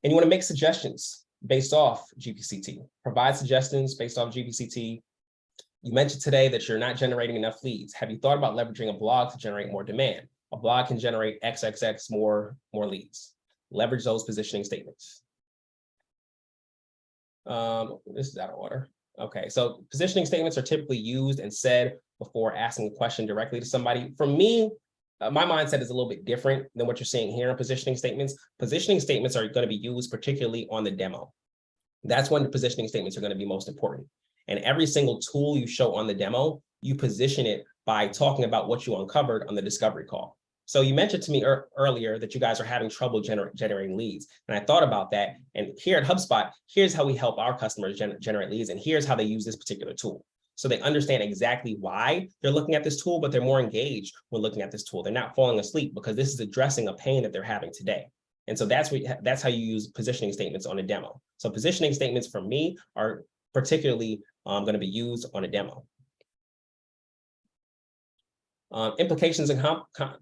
And you want to make suggestions based off GPCT. Provide suggestions based off GPCT. You mentioned today that you're not generating enough leads. Have you thought about leveraging a blog to generate more demand? A blog can generate XXX more leads. Leverage those positioning statements. This is out of order. Okay, so positioning statements are typically used and said before asking a question directly to somebody. For me, my mindset is a little bit different than what you're seeing here in positioning statements. Positioning statements are going to be used particularly on the demo. That's when the positioning statements are going to be most important. And every single tool you show on the demo, you position it by talking about what you uncovered on the discovery call. So you mentioned to me earlier that you guys are having trouble generating leads. And I thought about that. And here at HubSpot, here's how we help our customers generate leads. And here's how they use this particular tool. So they understand exactly why they're looking at this tool, but they're more engaged when looking at this tool. They're not falling asleep because this is addressing a pain that they're having today. And so that's how you use positioning statements on a demo. So positioning statements for me are particularly going to be used on a demo. Implications and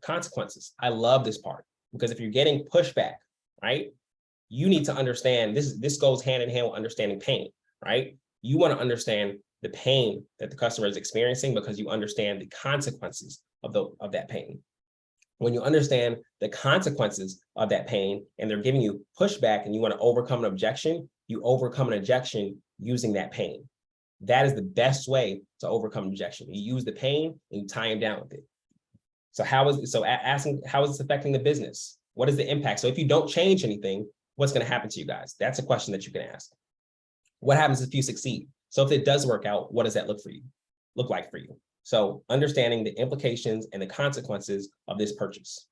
consequences. I love this part because if you're getting pushback, right, you need to understand this goes hand in hand with understanding pain, right? You want to understand the pain that the customer is experiencing because you understand the consequences of that pain. When you understand the consequences of that pain and they're giving you pushback and you want to overcome an objection, you overcome an objection using that pain. That is the best way to overcome objection. You use the pain and you tie them down with it. So asking how is this affecting the business? What is the impact? So if you don't change anything, what's going to happen to you guys? That's a question that you can ask. What happens if you succeed? So if it does work out, what does that look like for you? So understanding the implications and the consequences of this purchase.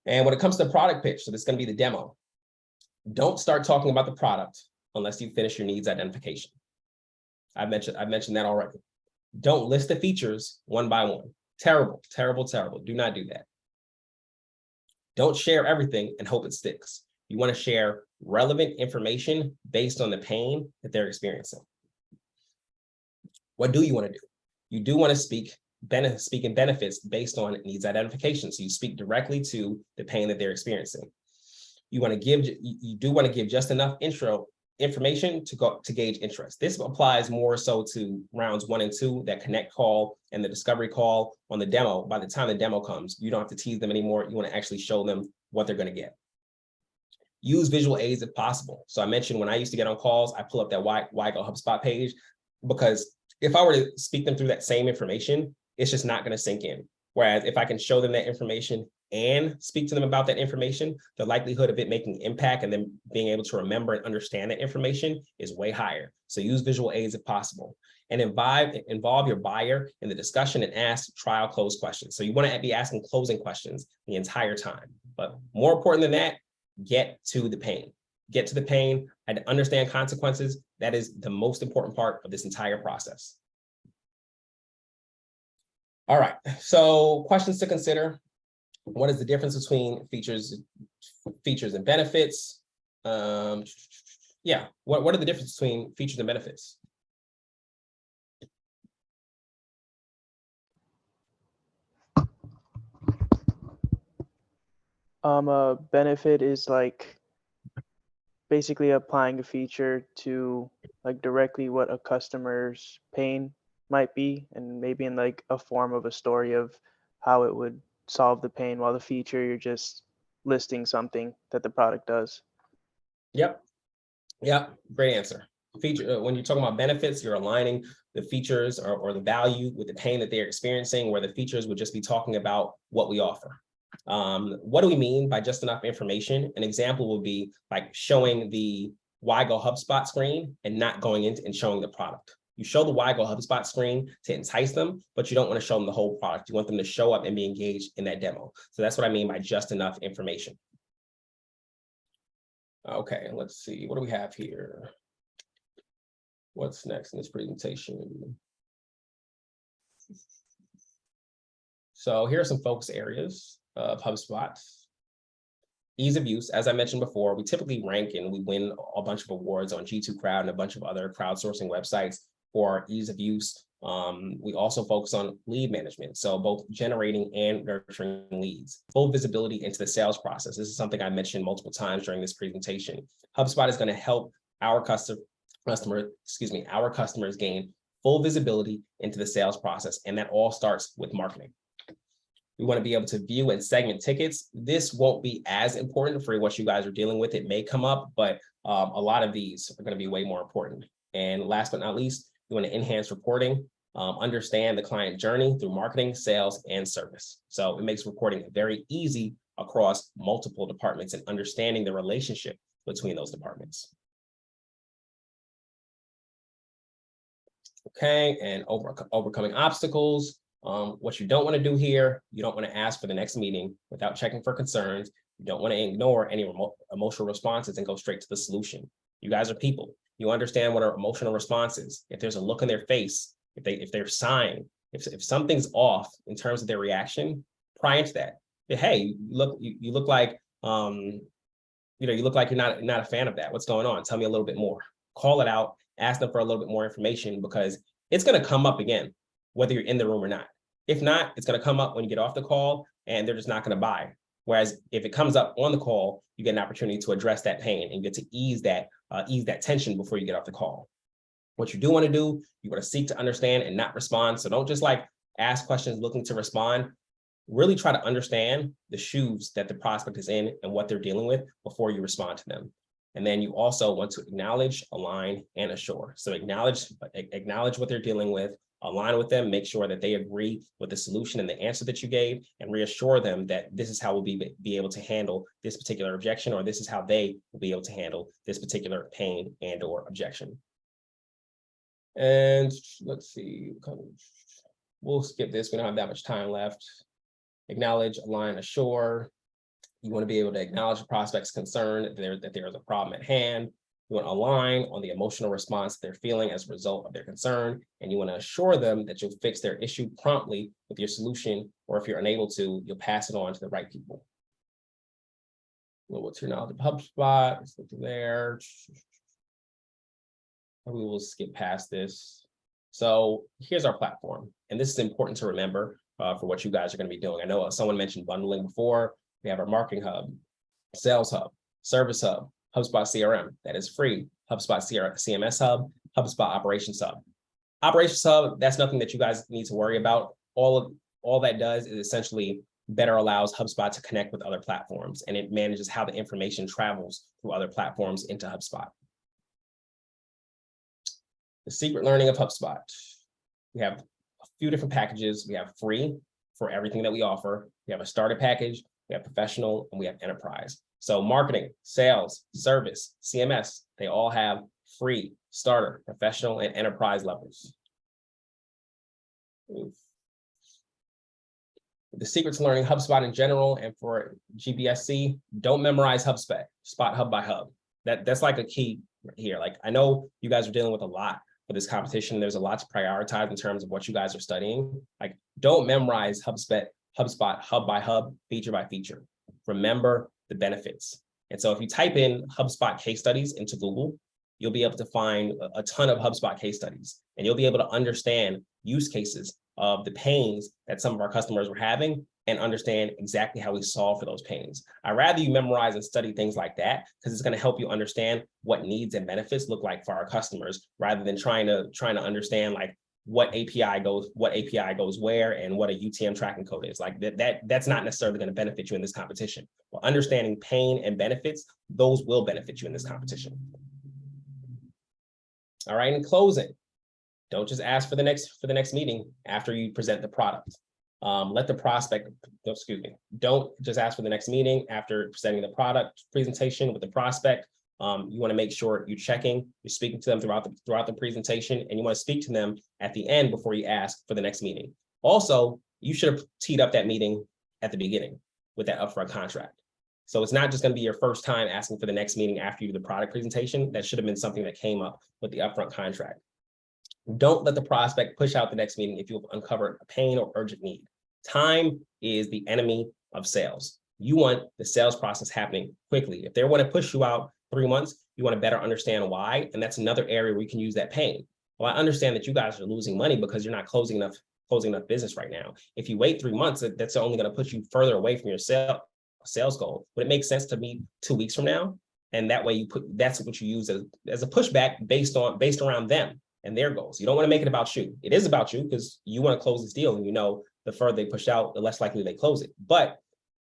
And when it comes to the product pitch, so this is going to be the demo. Don't start talking about the product unless you finish your needs identification. I've mentioned that already. Don't list the features one by one. Terrible, terrible, terrible. Do not do that. Don't share everything and hope it sticks. You want to share relevant information based on the pain that they're experiencing. What do you want to do? You do want to speak in benefits based on needs identification. So you speak directly to the pain that they're experiencing. You do want to give just enough information to gauge interest. This applies more so to rounds 1 and 2, that connect call and the discovery call. On the demo, by the time the demo comes, you don't have to tease them anymore. You want to actually show them what they're going to get. Use visual aids if possible. So I mentioned when I used to get on calls, I pull up that Why Go HubSpot page, because if I were to speak them through that same information, it's just not going to sink in. Whereas if I can show them that information and speak to them about that information, the likelihood of it making impact and them being able to remember and understand that information is way higher. So use visual aids if possible. And involve your buyer in the discussion and ask trial close questions. So you want to be asking closing questions the entire time. But more important than that, get to the pain. Get to the pain and understand consequences. That is the most important part of this entire process. All right, so questions to consider. What is the difference between features and benefits? Yeah, what are the differences between features and benefits? A benefit is like basically applying a feature to like directly what a customer's pain might be, and maybe in like a form of a story of how it would solve the pain, while the feature, you're just listing something that the product does. Yep, great answer. Feature, when you're talking about benefits, you're aligning the features or the value with the pain that they're experiencing, where the features would just be talking about what we offer. What do we mean by just enough information? An example would be like showing the Why Go HubSpot screen and not going into and showing the product. You show the Why Go HubSpot screen to entice them, but you don't want to show them the whole product. You want them to show up and be engaged in that demo. So that's what I mean by just enough information. Okay, let's see. What do we have here? What's next in this presentation? So here are some focus areas of HubSpot. Ease of use, as I mentioned before, we typically rank and we win a bunch of awards on G2 Crowd and a bunch of other crowdsourcing websites for our ease of use. We also focus on lead management, so both generating and nurturing leads. Full visibility into the sales process. This is something I mentioned multiple times during this presentation. HubSpot is going to help our customers gain full visibility into the sales process, and that all starts with marketing. We want to be able to view and segment tickets. This won't be as important for what you guys are dealing with. It may come up, but a lot of these are going to be way more important. And last but not least, you want to enhance reporting, understand the client journey through marketing, sales, and service. So it makes reporting very easy across multiple departments and understanding the relationship between those departments. Okay, and overcoming obstacles. What you don't want to do here, you don't want to ask for the next meeting without checking for concerns. You don't want to ignore any emotional responses and go straight to the solution. You guys are people. You understand what our emotional response is. If there's a look on their face, if they're sighing, if something's off in terms of their reaction, prior to that, hey, you look like you look like you're not a fan of that. What's going on? Tell me a little bit more. Call it out. Ask them for a little bit more information, because it's going to come up again. whether you're in the room or not. If not, it's going to come up when you get off the call and they're just not going to buy. Whereas if it comes up on the call, you get an opportunity to address that pain and get to ease that tension before you get off the call. What you do want to do, you want to seek to understand and not respond. So don't just like ask questions looking to respond. Really try to understand the shoes that the prospect is in and what they're dealing with before you respond to them. And then you also want to acknowledge, align, and assure. So acknowledge what they're dealing with, align with them, make sure that they agree with the solution and the answer that you gave, and reassure them that this is how we'll be able to handle this particular objection, or this is how they will be able to handle this particular pain and or objection. And let's see, we'll skip this. We don't have that much time left. Acknowledge, align, assure. You want to be able to acknowledge the prospect's concern that there is a problem at hand. You want to align on the emotional response they're feeling as a result of their concern. And you want to assure them that you'll fix their issue promptly with your solution, or if you're unable to, you'll pass it on to the right people. Well, what's your knowledge of HubSpot? Let's look there. We will skip past this. So here's our platform. And this is important to remember for what you guys are going to be doing. I know someone mentioned bundling before. We have our marketing hub, sales hub, service hub, HubSpot CRM, that is free, HubSpot CMS hub, HubSpot operations hub. Operations hub, that's nothing that you guys need to worry about. All that does is essentially better allows HubSpot to connect with other platforms, and it manages how the information travels through other platforms into HubSpot. The secret learning of HubSpot. We have a few different packages. We have free for everything that we offer. We have a starter package, we have professional, and we have enterprise. So marketing, sales, service, CMS, they all have free, starter, professional, and enterprise levels. The secret to learning HubSpot in general and for GBSC, don't memorize HubSpot, hub by hub. That's like a key here. Like, I know you guys are dealing with a lot for this competition. There's a lot to prioritize in terms of what you guys are studying. Like, don't memorize HubSpot hub by hub, feature by feature. Remember the benefits. And so if you type in HubSpot case studies into Google, you'll be able to find a ton of HubSpot case studies, and you'll be able to understand use cases of the pains that some of our customers were having and understand exactly how we solve for those pains. I'd rather you memorize and study things like that, because it's going to help you understand what needs and benefits look like for our customers, rather than trying to understand like what API goes where and what a UTM tracking code is. Like that's not necessarily going to benefit you in this competition. Well, understanding pain and benefits, those will benefit you in this competition. All right, in closing, don't just ask for the next meeting after you present the product. Let the prospect, don't just ask for the next meeting after presenting the product presentation with the prospect. You want to make sure you're speaking to them throughout the presentation, and you want to speak to them at the end before you ask for the next meeting. Also, you should have teed up that meeting at the beginning with that upfront contract. So it's not just going to be your first time asking for the next meeting after you do the product presentation. That should have been something that came up with the upfront contract. Don't let the prospect push out the next meeting if you've uncovered a pain or urgent need. Time is the enemy of sales. You want the sales process happening quickly. If they want to push you out 3 months, you want to better understand why. And that's another area where you can use that pain. Well, I understand that you guys are losing money because you're not closing enough business right now. If you wait 3 months, that's only going to push you further away from your sales goal. But it makes sense to meet 2 weeks from now. And that way that's what you use as a pushback based around them and their goals. You don't want to make it about you. It is about you because you want to close this deal, and you know the further they push out, the less likely they close it. But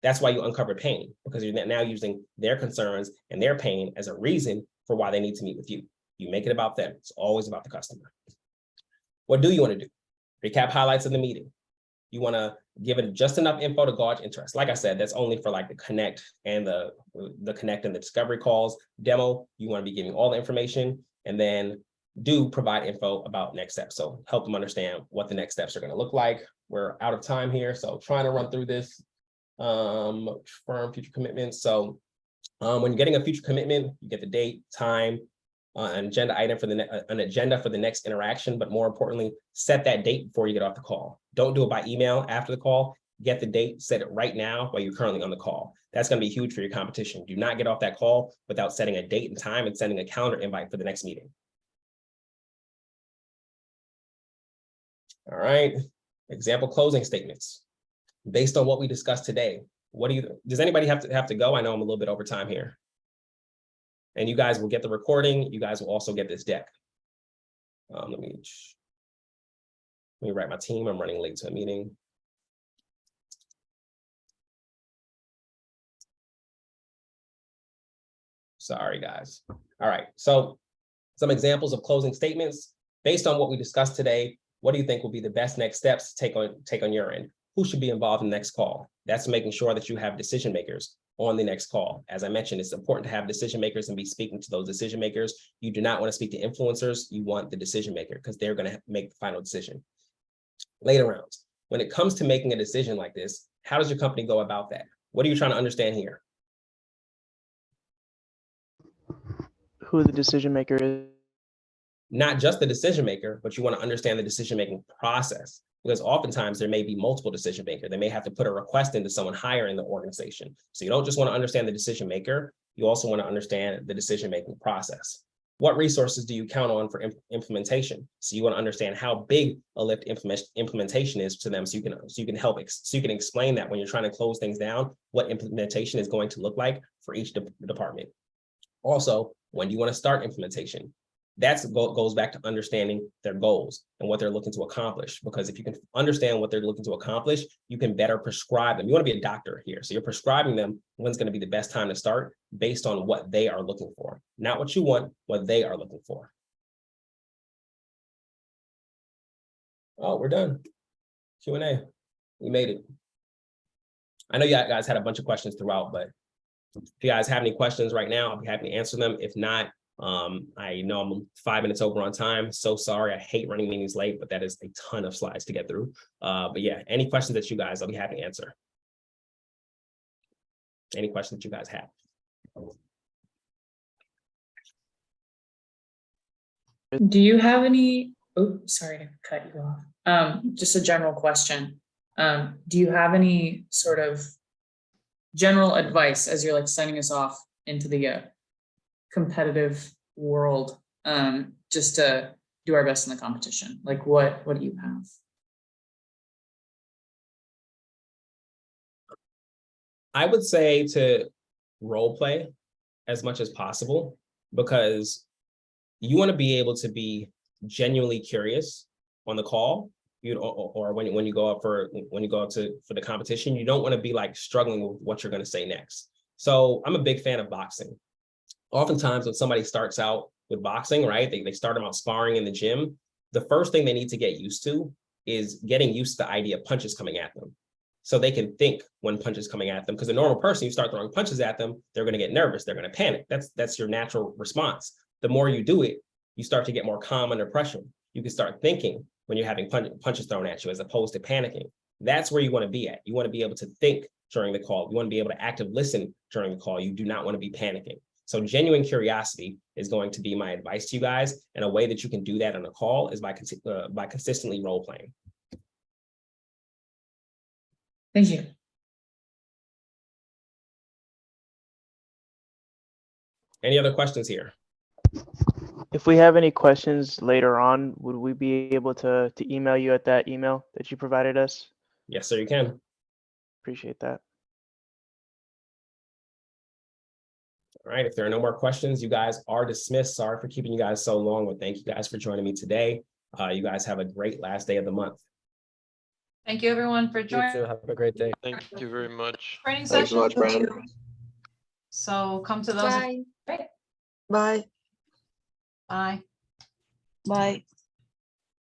that's why you uncover pain, because you're now using their concerns and their pain as a reason for why they need to meet with you. You make it about them. It's always about the customer. What do you want to do? Recap highlights of the meeting. You want to give it just enough info to gauge interest. Like I said, that's only for like the connect and the connect and the discovery calls. Demo, you want to be giving all the information, and then do provide info about next steps. So help them understand what the next steps are going to look like. We're out of time here, so trying to run through this. Firm future commitments. So when you're getting a future commitment, you get the date, time, an agenda item for an agenda for the next interaction, but more importantly, set that date before you get off the call. Don't do it by email after the call. Get the date, set it right now while you're currently on the call. That's going to be huge for your competition. Do not get off that call without setting a date and time and sending a calendar invite for the next meeting. All right, example closing statements. Based on what we discussed today, does anybody have to go? I know I'm a little bit over time here. And you guys will get the recording. You guys will also get this deck. Let me write my team. I'm running late to a meeting. Sorry, guys. All right, so some examples of closing statements. Based on what we discussed today, what do you think will be the best next steps to take on your end? Who should be involved in the next call? That's making sure that you have decision makers on the next call. As I mentioned, it's important to have decision makers and be speaking to those decision makers. You do not want to speak to influencers. You want the decision maker because they're going to make the final decision. Later rounds. When it comes to making a decision like this, how does your company go about that? What are you trying to understand here? Who the decision maker is. Not just the decision maker, but you want to understand the decision-making process, because oftentimes there may be multiple decision makers. They may have to put a request into someone higher in the organization. So you don't just want to understand the decision maker, you also want to understand the decision-making process. What resources do you count on for implementation? So you want to understand how big a lift implementation is to them, so you can explain that when you're trying to close things down, what implementation is going to look like for each department. Also, when do you want to start implementation? That goes back to understanding their goals and what they're looking to accomplish. Because if you can understand what they're looking to accomplish, you can better prescribe them. You want to be a doctor here. So you're prescribing them when's going to be the best time to start based on what they are looking for. Not what you want, what they are looking for. Oh, we're done. Q&A. We made it. I know you guys had a bunch of questions throughout, but if you guys have any questions right now, I'll be happy to answer them. If not, I know I'm 5 minutes over on time. So sorry, I hate running meetings late, but that is a ton of slides to get through. But yeah, any questions that you guys, I'll be happy to answer. Any questions that you guys have? Do you have any, oh, sorry to cut you off. Just a general question. Do you have any sort of general advice as you're like sending us off into the competitive world, just to do our best in the competition? Like what do you have? I would say to role play as much as possible, because you want to be able to be genuinely curious on the call, or when you go up for the competition. You don't want to be like struggling with what you're going to say next. So I'm a big fan of boxing. Oftentimes when somebody starts out with boxing, right, they start them out sparring in the gym. The first thing they need to get used to is getting used to the idea of punches coming at them, so they can think when punches coming at them. Because a normal person, you start throwing punches at them, they're going to get nervous, they're going to panic. That's your natural response. The more you do it, you start to get more calm under pressure. You can start thinking when you're having punches thrown at you, as opposed to panicking. That's where you want to be at. You want to be able to think during the call. You want to be able to actively listen during the call. You do not want to be panicking. So genuine curiosity is going to be my advice to you guys. And a way that you can do that on a call is by consistently role playing. Thank you. Any other questions here? If we have any questions later on, would we be able to email you at that email that you provided us? Yes, sir, you can. Appreciate that. All right, if there are no more questions, you guys are dismissed. Sorry for keeping you guys so long, but thank you guys for joining me today. You guys have a great last day of the month. Thank you everyone for joining. You too. Have a great day. Thank you very much. Training Thanks so session. much, Brandon. So come to those. Bye. Bye. Bye. Bye.